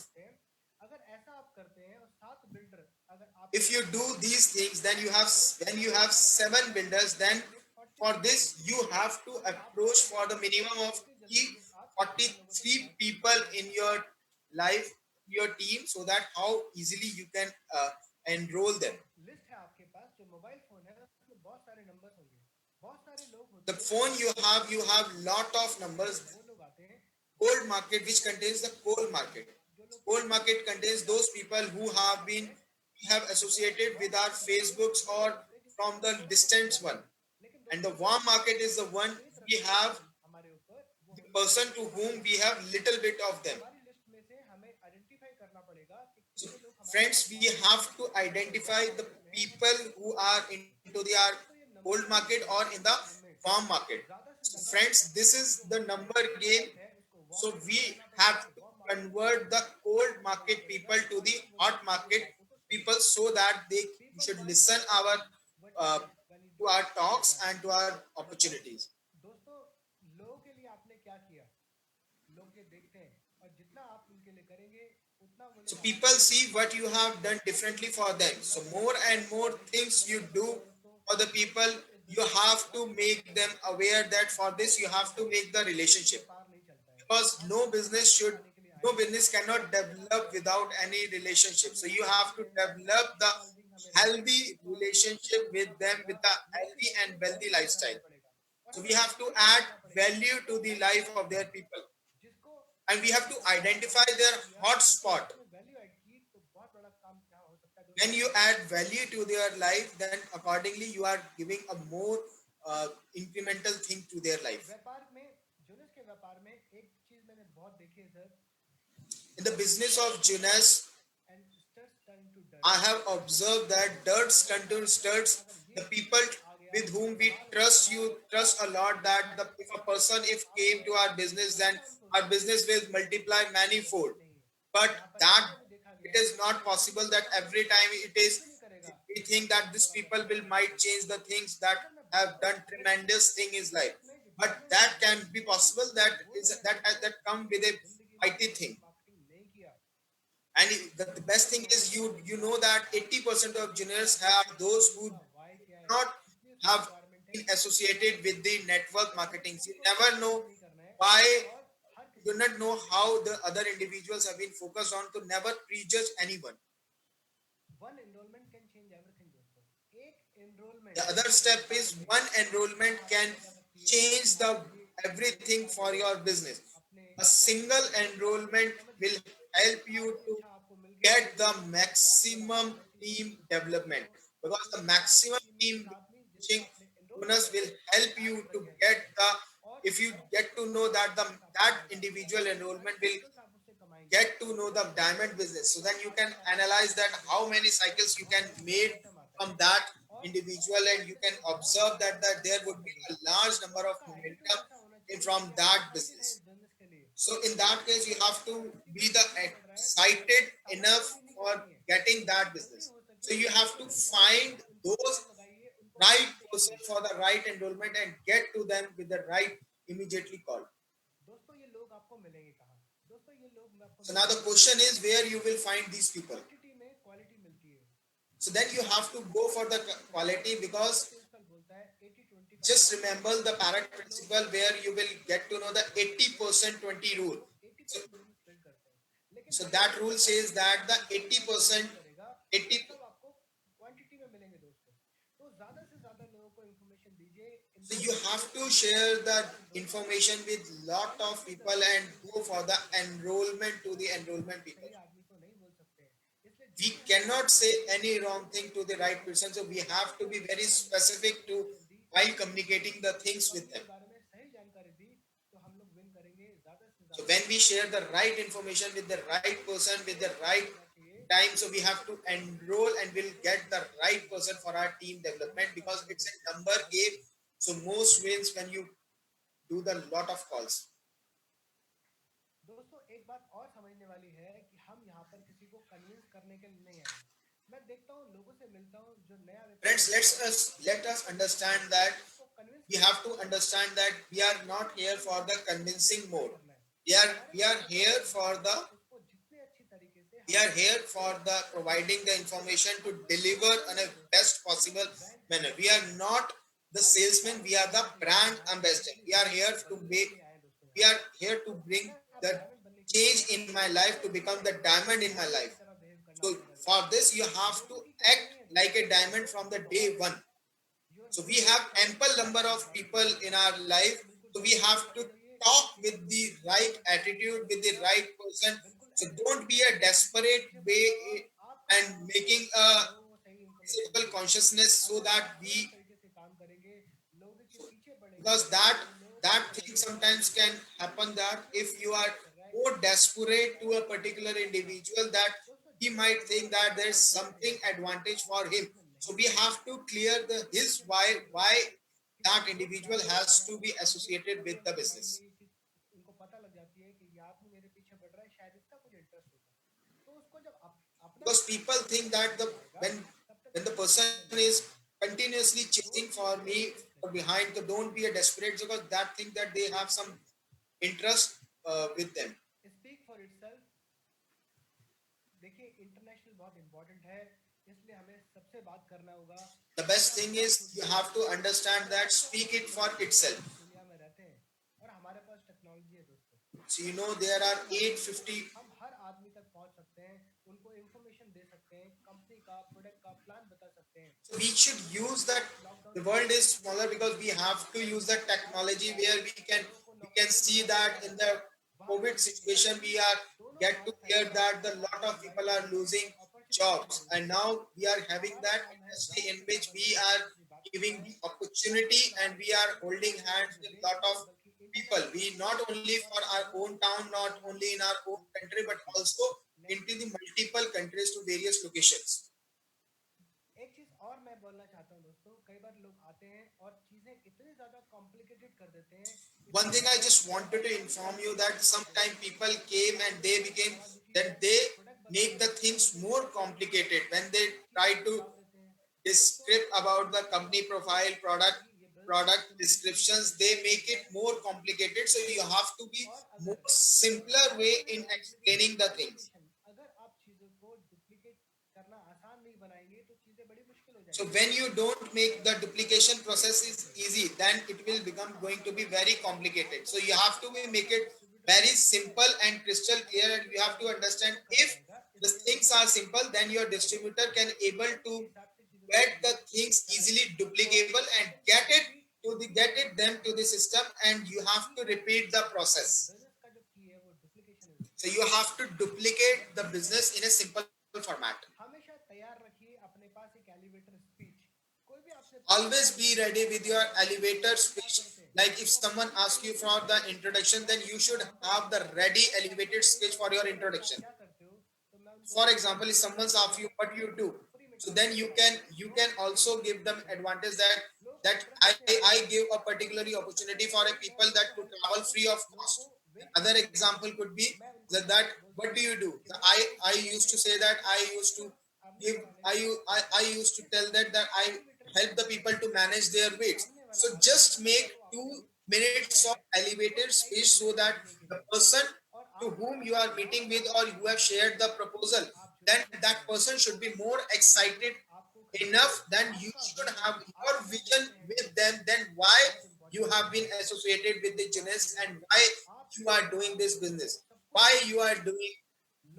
If you do these things, then when you have 7 builders, then for this you have to approach for the minimum of 43 people in your life, your team, so that how easily you can enroll them. The phone you have lot of numbers. Cold market, which contains the cold market. Cold market contains those people who have associated with our Facebooks or from the distant one. And the warm market is the one we have the person to whom we have little bit of them. So friends, we have to identify the people who are into the cold market or in the warm market. So friends, this is the number game. So we have to convert the cold market people to the hot market people, so that they should listen to our talks and to our opportunities. So people see what you have done differently for them. So more and more things you do for the people, you have to make them aware that for this you have to make the relationship. Because no business cannot develop without any relationship. So you have to develop the healthy relationship with them, with the healthy and wealthy lifestyle. So we have to add value to the life of their people. And we have to identify their hotspot. When you add value to their life, then accordingly you are giving a more incremental thing to their life. In the business of JEUNESSE, I have observed that dirts turn to studs. The people with whom we trust a lot, that if a person came to our business, then our business will multiply manifold. But that it is not possible that every time we think that these people might change the things that have done tremendous thing in his life. But that can be possible, that come with a mighty thing. And the best thing is you know that 80% of juniors are those who not have been associated with the network marketing. You never know why, you do not know how the other individuals have been focused on, to never prejudge anyone. The other step is one enrollment can change everything for your business. A single enrollment will help you to get the maximum team development, because the maximum team bonus will help you to get if you get to know that that individual enrollment will get to know the diamond business, so then you can analyze that how many cycles you can make from that individual, and you can observe that there would be a large number of momentum from that business. So in that case, you have to be excited enough for getting that business. So you have to find those right person for the right enrollment and get to them with the right immediately call. So now the question is where you will find these people. So then you have to go for the quality, because just remember the Parrot principle, where you will get to know the 80% 20 rule. So that rule says that the 80%, so you have to share the information with lot of people and go for the enrollment to the enrollment people. We cannot say any wrong thing to the right person, so we have to be very specific to while communicating the things with them. So when we share the right information with the right person with the right time, so we have to enroll and we'll get the right person for our team development, because it's a number game. So most wins when you do the lot of calls. Friends, let us understand that we have to understand that we are not here for the convincing mode. We are here for the We are here for the providing the information to deliver in a best possible manner. We are not the salesman, we are the brand ambassador. We are here to bring the change in my life to become the diamond in my life. So for this, you have to act like a diamond from the day one. So we have ample number of people in our life. So we have to talk with the right attitude, with the right person. So don't be a desperate way and making a physical consciousness so that we, because that thing sometimes can happen that if you are more desperate to a particular individual, that he might think that there's something advantage for him. So we have to clear the his why that individual has to be associated with the business. Because people think that when the person is continuously chasing for me or behind, so don't be a desperate, because that think that they have some interest with them. The best thing is you have to understand that speak it for itself. So you know there are 850. So we should use that. The world is smaller because we have to use the technology where we can see that in the COVID situation we are get to hear that the lot of people are losing jobs, and now we are having that industry in which we are giving the opportunity and we are holding hands with lot of people. We not only for our own town, not only in our own country, but also into the multiple countries to various locations. One thing I just wanted to inform you that sometimes people came and they became that they make the things more complicated when they try to describe about the company profile, product descriptions. They make it more complicated. So you have to be more simpler way in explaining the things. So when you don't make the duplication process is easy, then it will become going to be very complicated. So you have to make it very simple and crystal clear, and you have to understand if the things are simple, then your distributor can able to get the things easily duplicable and get it them to the system, and you have to repeat the process. So you have to duplicate the business in a simple format. Always be ready with your elevator speech. Like if someone asks you for the introduction, then you should have the ready elevated speech for your introduction. For example, if someone asks you what you do, so then you can also give them advantage that I give a particularly opportunity for a people that to travel free of cost. Another example could be that what do you do? I used to say that I used to give I used to tell that I help the people to manage their weights. So just make 2 minutes of elevated speech so that the person to whom you are meeting with or you have shared the proposal, then that person should be more excited enough. Then you should have your vision with them, then why you have been associated with the Jeunesse and why you are doing this business, why you are doing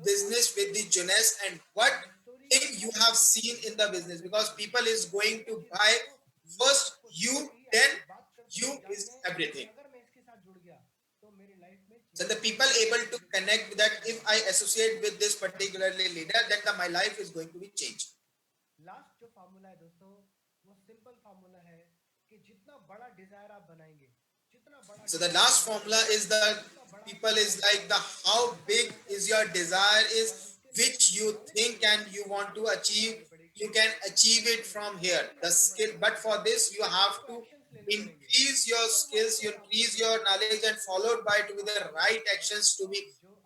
business with the Jeunesse, and what thing you have seen in the business, because people is going to buy first you, then you is everything. So the people able to connect with that if I associate with this particularly leader, then my life is going to be changed. So the last formula is the people is like the how big is your desire is, which you think and you want to achieve, you can achieve it from here. The skill, but for this you have to increase your skills, you increase your knowledge, and followed by to be the right actions to be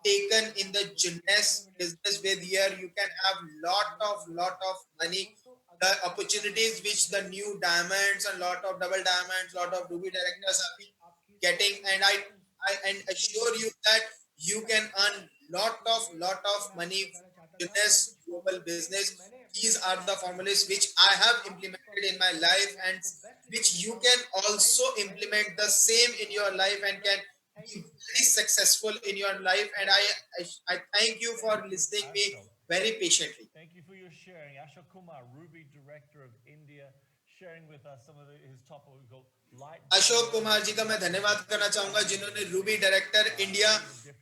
taken in the Jeunesse business. With here you can have lot of money, the opportunities which the new diamonds and lot of double diamonds, lot of ruby directors are getting, and I assure you that you can earn lot of money Jeunesse global business. These are the formulas which I have implemented in my life and which you can also implement the same in your life and can be very successful in your life. And I thank you for listening me very patiently. Thank you for your sharing. Ashok Kumar, Ruby Director of India, sharing with us some of his topical light. Ashok Kumar ji का मैं धन्यवाद करना चाहूंगा जिन्होंने Ruby director India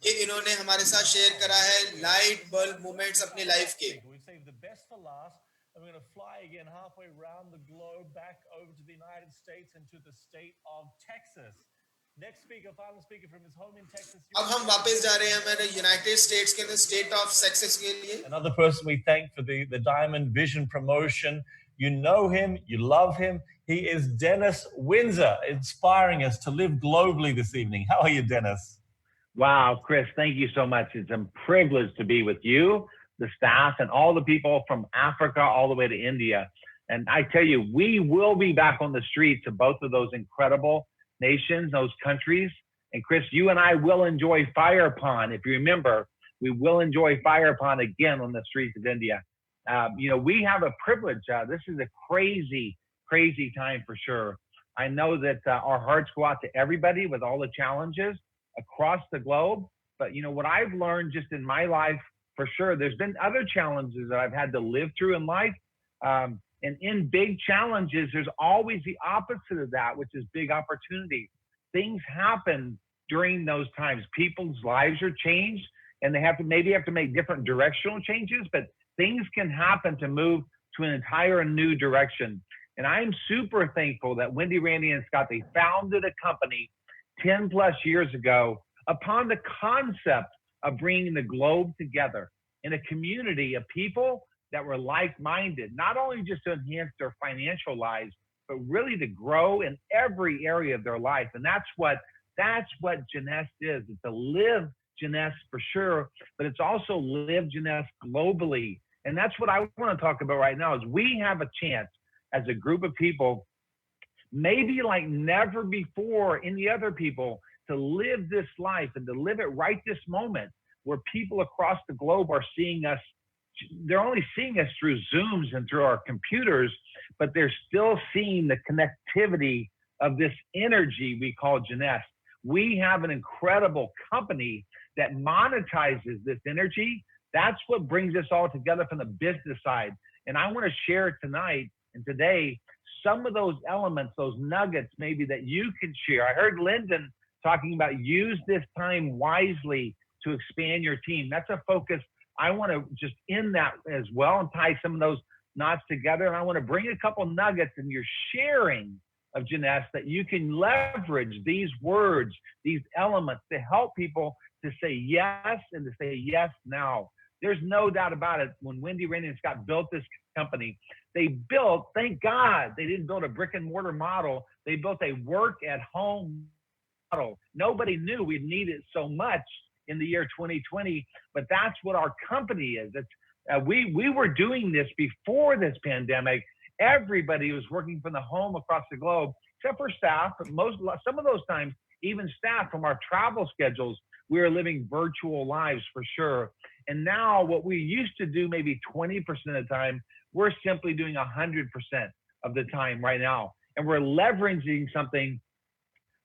ये इन्होंने हमारे साथ शेयर करा है लाइट बल्ब मूवमेंट्स अपनी लाइफ के. We saved the best for last, and we're going to fly again halfway around the globe, back over to the United States and to the state of Texas. Next speaker, final speaker from his home in Texas. अब हम वापस जा रहे हैं हमारे United states के state of Texas के लिए. Another person we thank for the Diamond Vision promotion. You know him, you love him. He is Dennis Windsor, inspiring us to live globally this evening. How are you, Dennis? Wow, Chris, thank you so much. It's a privilege to be with you, the staff, and all the people from Africa all the way to India. And I tell you, we will be back on the streets of both of those incredible nations, those countries. And Chris, you and I will enjoy Fire Pond. If you remember, we will enjoy Fire Pond again on the streets of India. You know, we have a privilege. This is a crazy, crazy time for sure. I know that our hearts go out to everybody with all the challenges across the globe. But, you know, what I've learned just in my life, for sure, there's been other challenges that I've had to live through in life. And in big challenges, there's always the opposite of that, which is big opportunity. Things happen during those times. People's lives are changed, and they maybe have to make different directional changes, but things can happen to move to an entire new direction. And I'm super thankful that Wendy, Randy, and Scott, they founded a company 10 plus years ago upon the concept of bringing the globe together in a community of people that were like-minded, not only just to enhance their financial lives, but really to grow in every area of their life. And that's what Jeunesse is. It's a live Jeunesse for sure, but it's also live Jeunesse globally. And that's what I want to talk about right now is we have a chance as a group of people, maybe like never before any other people, to live this life and to live it right this moment where people across the globe are seeing us. They're only seeing us through Zooms and through our computers, but they're still seeing the connectivity of this energy we call Jeunesse. We have an incredible company that monetizes this energy. That's what brings us all together from the business side. And I want to share tonight and today some of those elements, those nuggets maybe that you can share. I heard Lyndon talking about use this time wisely to expand your team. That's a focus. I want to just end that as well and tie some of those knots together. And I want to bring a couple nuggets in your sharing of Jeunesse that you can leverage these words, these elements to help people to say yes and to say yes now. There's no doubt about it. When Wendy, Randy, and Scott built this company, they built, thank God, they didn't build a brick and mortar model. They built a work at home model. Nobody knew we'd need it so much in the year 2020, but that's what our company is. It's, we were doing this before this pandemic. Everybody was working from the home across the globe, except for staff. But some of those times, even staff from our travel schedules, we were living virtual lives for sure. And now what we used to do maybe 20% of the time, we're simply doing 100% of the time right now. And we're leveraging something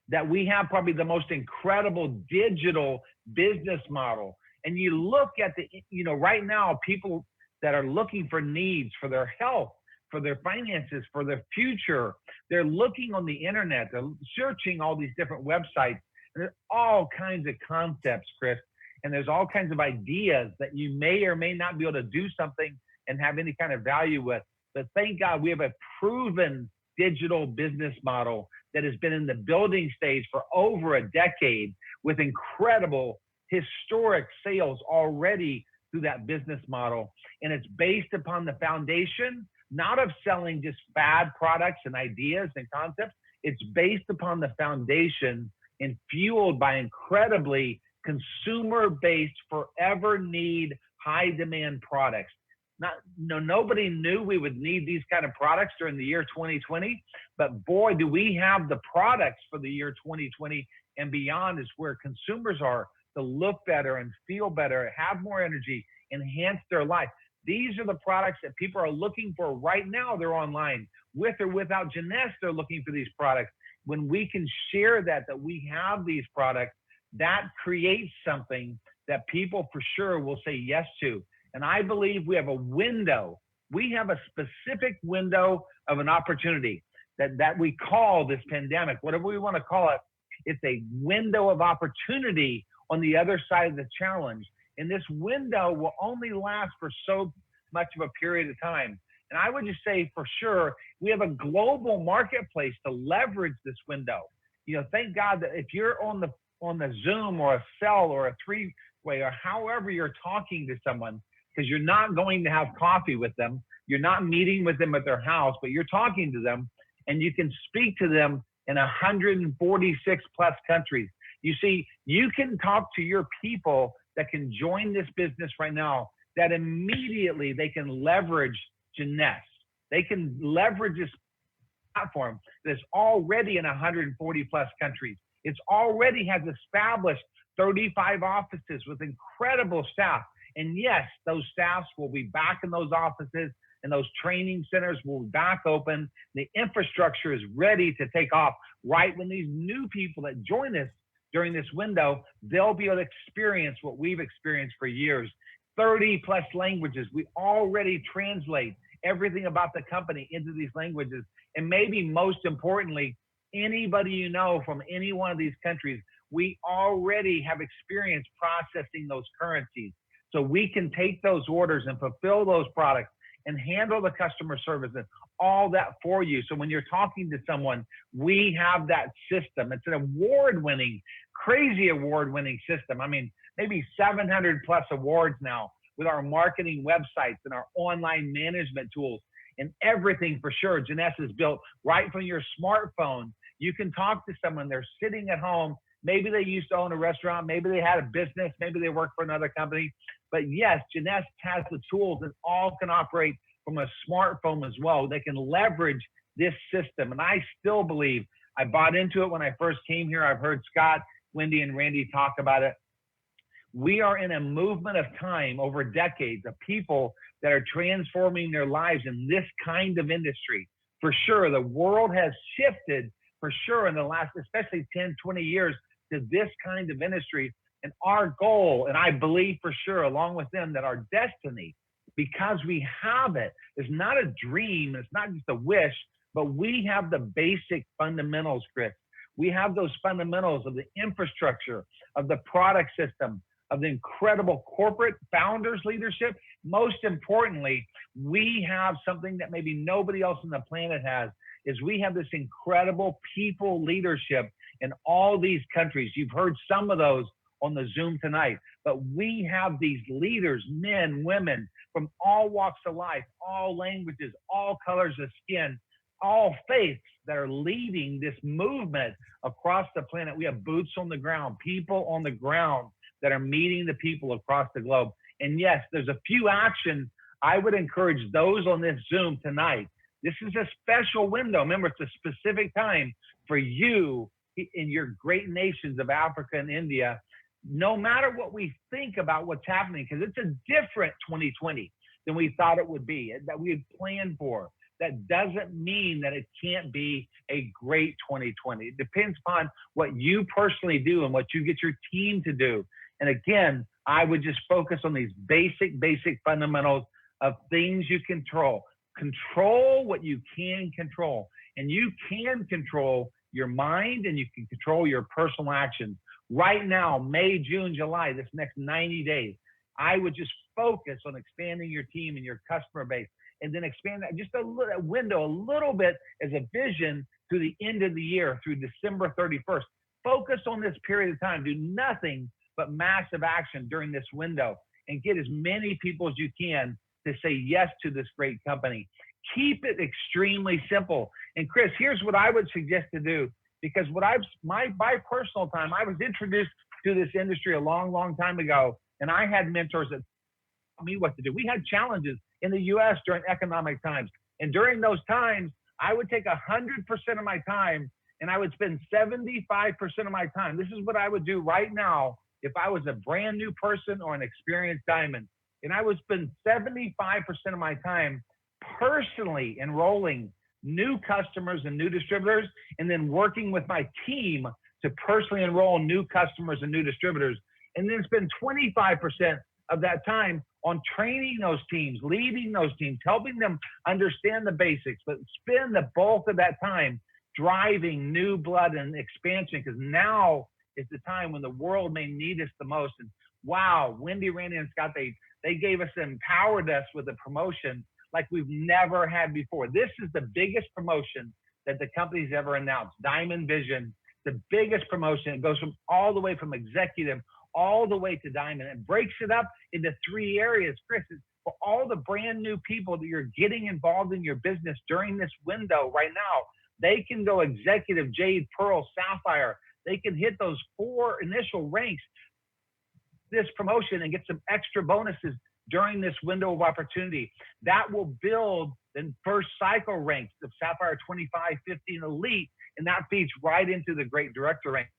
that we have probably the most incredible digital business model. And you look at the, you know, right now, people that are looking for needs for their health, for their finances, for their future, they're looking on the internet, they're searching all these different websites. And there's all kinds of concepts, Chris, and there's all kinds of ideas that you may or may not be able to do something and have any kind of value with. But thank God we have a proven digital business model that has been in the building stage for over a decade with incredible historic sales already through that business model. And it's based upon the foundation, not of selling just bad products and ideas and concepts. It's based upon the foundation and fueled by incredibly consumer-based, forever need, high demand products. Nobody knew we would need these kind of products during the year 2020, but boy, do we have the products for the year 2020 and beyond is where consumers are to look better and feel better, have more energy, enhance their life. These are the products that people are looking for right now. They're online. With or without Jeunesse, they're looking for these products. When we can share that we have these products, that creates something that people for sure will say yes to. And I believe we have a window. We have a specific window of an opportunity that we call this pandemic, whatever we want to call it. It's a window of opportunity on the other side of the challenge. And this window will only last for so much of a period of time. And I would just say for sure, we have a global marketplace to leverage this window. You know, thank God that if you're on the Zoom or a cell or a three-way or however you're talking to someone, because you're not going to have coffee with them, you're not meeting with them at their house, but you're talking to them and you can speak to them in 146 plus countries. You see, you can talk to your people that can join this business right now, that immediately they can leverage Jeunesse. They can leverage this platform that's already in 140 plus countries. It's already has established 35 offices with incredible staff. And yes, those staffs will be back in those offices and those training centers will be back open. The infrastructure is ready to take off right when these new people that join us during this window, they'll be able to experience what we've experienced for years. 30 plus languages. We already translate everything about the company into these languages. And maybe most importantly, anybody you know from any one of these countries, we already have experience processing those currencies. So we can take those orders and fulfill those products and handle the customer service and all that for you. So when you're talking to someone, we have that system. It's an award-winning, crazy award-winning system. I mean, maybe 700 plus awards now with our marketing websites and our online management tools and everything for sure. Jeunesse is built right from your smartphone. You can talk to someone, they're sitting at home. Maybe they used to own a restaurant. Maybe they had a business. Maybe they work for another company. But yes, Jeunesse has the tools and all can operate from a smartphone as well. They can leverage this system. And I still believe, I bought into it when I first came here. I've heard Scott, Wendy, and Randy talk about it. We are in a movement of time over decades of people that are transforming their lives in this kind of industry. For sure, the world has shifted for sure in the last, especially 10, 20 years to this kind of industry. And our goal, and I believe for sure along with them that our destiny, because we have it, is not a dream, it's not just a wish, but we have the basic fundamentals, Chris. We have those fundamentals of the infrastructure, of the product system, of the incredible corporate founders leadership. Most importantly, we have something that maybe nobody else on the planet has, is we have this incredible people leadership in all these countries. You've heard some of those on the Zoom tonight, but we have these leaders, men, women from all walks of life, all languages, all colors of skin, all faiths that are leading this movement across the planet. We have boots on the ground, people on the ground that are meeting the people across the globe. And yes, there's a few actions I would encourage those on this Zoom tonight. This is a special window. Remember, it's a specific time for you in your great nations of Africa and India, no matter what we think about what's happening, because it's a different 2020 than we thought it would be, that we had planned for. That doesn't mean that it can't be a great 2020. It depends upon what you personally do and what you get your team to do. And again, I would just focus on these basic fundamentals of things you control. Control what you can control. And you can control your mind and you can control your personal actions. Right now, May, June, July, this next 90 days, I would just focus on expanding your team and your customer base, and then expand that just a little window, a little bit as a vision through the end of the year, through December 31st. Focus on this period of time. Do nothing but massive action during this window and get as many people as you can to say yes to this great company. Keep it extremely simple. And Chris, here's what I would suggest to do, because my personal time, I was introduced to this industry a long time ago, and I had mentors that taught me what to do. We had challenges in the US during economic times. And during those times, I would take 100% of my time and I would spend 75% of my time. This is what I would do right now if I was a brand new person or an experienced diamond. And I would spend 75% of my time personally enrolling new customers and new distributors, and then working with my team to personally enroll new customers and new distributors, and then spend 25% of that time on training those teams, leading those teams, helping them understand the basics, but spend the bulk of that time driving new blood and expansion, because now is the time when the world may need us the most. And wow, Wendy, Randy, and Scott, they gave us, empowered us with a promotion like we've never had before. This is the biggest promotion that the company's ever announced. Diamond Vision, the biggest promotion. It goes from all the way from executive all the way to diamond. It breaks it up into 3 areas. Chris, for all the brand new people that you're getting involved in your business during this window right now, they can go executive, jade, pearl, sapphire. They can hit those 4 initial ranks, this promotion, and get some extra bonuses during this window of opportunity. That will build the first cycle ranks of Sapphire 25, 50, and Elite, and that feeds right into the Great Director ranks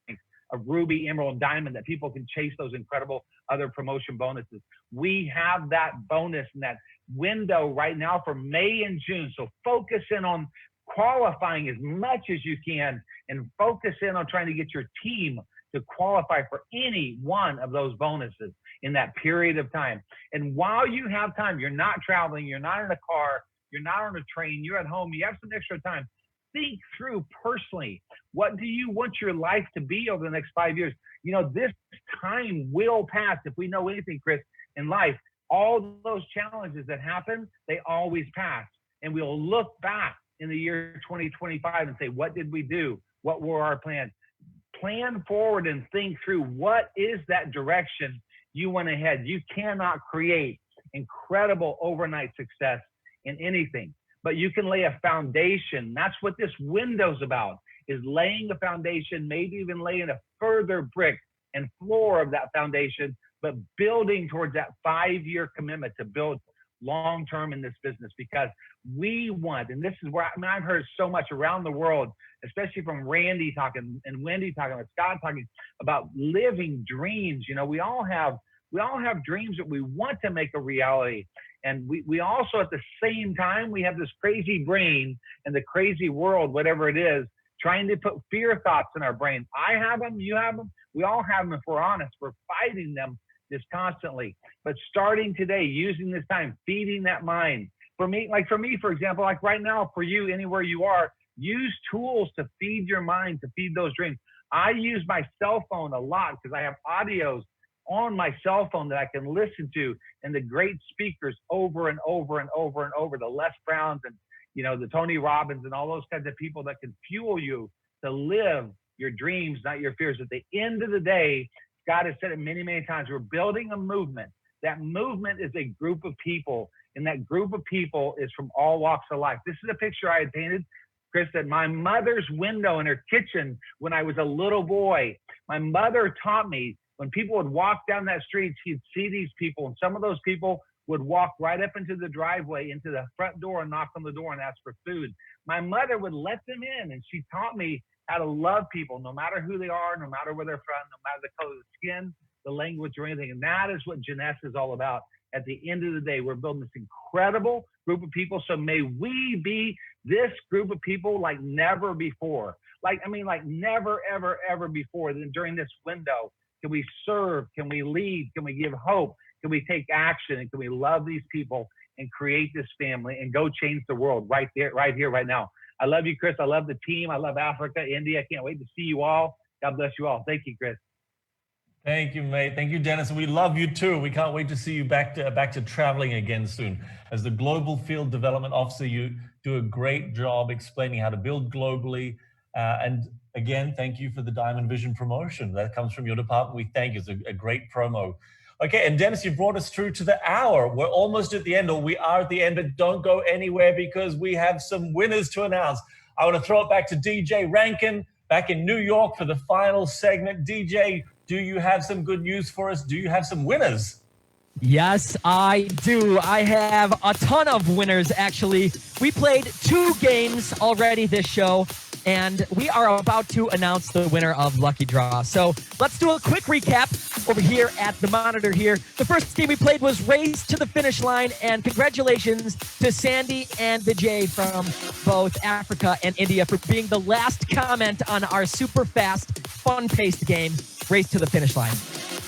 of Ruby, Emerald, and Diamond, that people can chase those incredible other promotion bonuses. We have that bonus in that window right now for May and June. So focus in on qualifying as much as you can, and focus in on trying to get your team to qualify for any one of those bonuses in that period of time. And while you have time, you're not traveling, you're not in a car, you're not on a train, you're at home, you have some extra time, think through personally, what do you want your life to be over the next 5 years? You know, this time will pass. If we know anything, Chris, in life, all those challenges that happen, they always pass. And we'll look back in the year 2025 and say, what did we do? What were our plans? Plan forward and think through, what is that direction you want to head. You cannot create incredible overnight success in anything, but you can lay a foundation. That's what this window's about, is laying a foundation, maybe even laying a further brick and floor of that foundation, but building towards that 5-year commitment to build long-term in this business. Because we want, and this is where I've heard so much around the world, especially from Randy talking and Wendy talking, and Scott talking about living dreams. You know, we all have dreams that we want to make a reality. And we also, at the same time, we have this crazy brain and the crazy world, whatever it is, trying to put fear thoughts in our brain. I have them, you have them, we all have them. If we're honest, we're fighting them just constantly. But starting today, using this time, feeding that mind. For me, for example, like right now, for you, anywhere you are, use tools to feed your mind, to feed those dreams. I use my cell phone a lot because I have audios on my cell phone that I can listen to, and the great speakers over and over and over and over, the Les Browns and, you know, the Tony Robbins and all those kinds of people that can fuel you to live your dreams, not your fears. At the end of the day, Scott has said it many, many times, we're building a movement. That movement is a group of people, and that group of people is from all walks of life. This is a picture I had painted, Chris, at my mother's window in her kitchen when I was a little boy. My mother taught me, when people would walk down that street, she'd see these people, and some of those people would walk right up into the driveway, into the front door, and knock on the door and ask for food. My mother would let them in, and she taught me how to love people, no matter who they are, no matter where they're from, no matter the color of the skin, the language, or anything. And that is what Jeunesse is all about. At the end of the day, we're building this incredible group of people. So may we be this group of people like never before. Like never, ever, ever before. Then during this window, can we serve? Can we lead? Can we give hope? Can we take action? And can we love these people and create this family and go change the world right there, right here, right now? I love you, Chris. I love the team. I love Africa, India. I can't wait to see you all. God bless you all. Thank you, Chris. Thank you, mate. Thank you, Dennis. We love you too. We can't wait to see you back to traveling again soon. As the Global Field Development Officer, you do a great job explaining how to build globally. And again, thank you for the Diamond Vision promotion. That comes from your department. We thank you. It's a great promo. Okay, and Dennis, you brought us through to the hour. We're almost at the end, or we are at the end, but don't go anywhere because we have some winners to announce. I want to throw it back to DJ Rankin back in New York for the final segment. DJ, do you have some good news for us? Do you have some winners? Yes, I do. I have a ton of winners, actually. We played 2 games already this show, and we are about to announce the winner of Lucky Draw. So let's do a quick recap. over here at the monitor here. The first game we played was Race to the Finish Line, and congratulations to Sandy and Vijay from both Africa and India for being the last comment on our super fast, fun-paced game, Race to the Finish Line.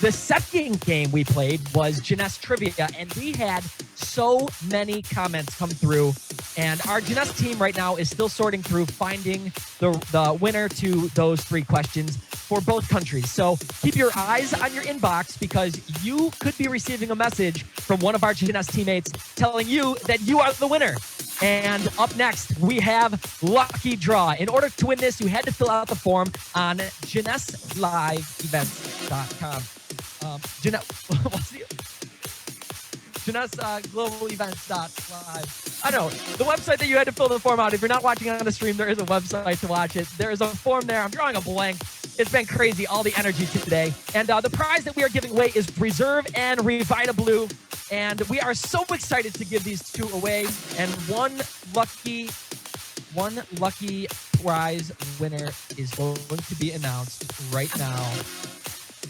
The second game we played was Jeunesse Trivia, and we had so many comments come through, and our Jeunesse team right now is still sorting through finding the winner to those 3 questions for both countries. So keep your eyes on your inbox, because you could be receiving a message from one of our Jeunesse teammates telling you that you are the winner. And up next, we have Lucky Draw. In order to win this, you had to fill out the form on JEUNESSELiveEvent.com. JEUNESSE I know, the website that you had to fill the form out. If you're not watching on the stream, there is a website to watch it. There is a form there. I'm drawing a blank. It's been crazy, all the energy today. And the prize that we are giving away is Reserve and Revita Blue. And we are so excited to give these 2 away. And one lucky prize winner is going to be announced right now.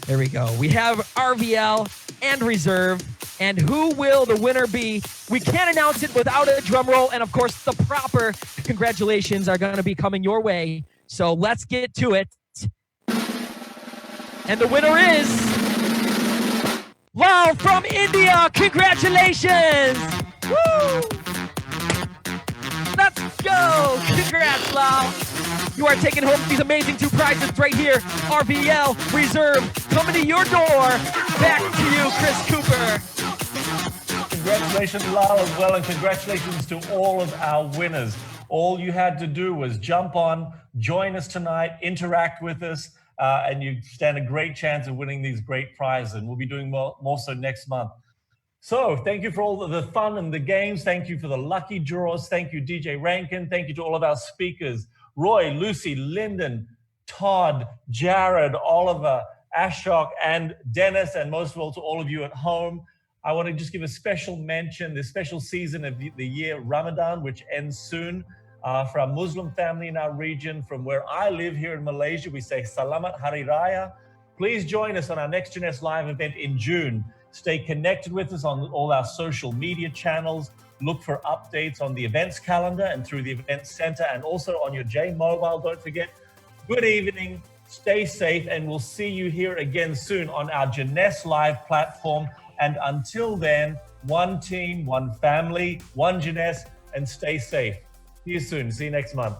There we go. We have RVL and Reserve. And who will the winner be? We can't announce it without a drum roll. And of course, the proper congratulations are going to be coming your way. So let's get to it. And the winner is Lal from India. Congratulations. Woo! Let's go. Congrats, Lal. You are taking home these amazing 2 prizes right here. RVL Reserve coming to your door. Back to you, Chris Cooper. Congratulations, Lal, as well, and congratulations to all of our winners. All you had to do was jump on, join us tonight, interact with us, and you stand a great chance of winning these great prizes. And we'll be doing more so next month. So thank you for all of the fun and the games. Thank you for the lucky draws. Thank you, DJ Rankin. Thank you to all of our speakers, Roy, Lucy, Lyndon, Todd, Jared, Oliver, Ashok, and Dennis, and most of all to all of you at home. I want to just give a special mention, this special season of the year, Ramadan, which ends soon. For our Muslim family in our region, from where I live here in Malaysia, we say Salamat Hari Raya. Please join us on our next Jeunesse Live event in June. Stay connected with us on all our social media channels. Look for updates on the events calendar and through the event center, and also on your J Mobile. Don't forget. Good evening, stay safe, and we'll see you here again soon on our Jeunesse Live platform. And until then, one team, one family, one Jeunesse, and stay safe. See you soon. See you next month.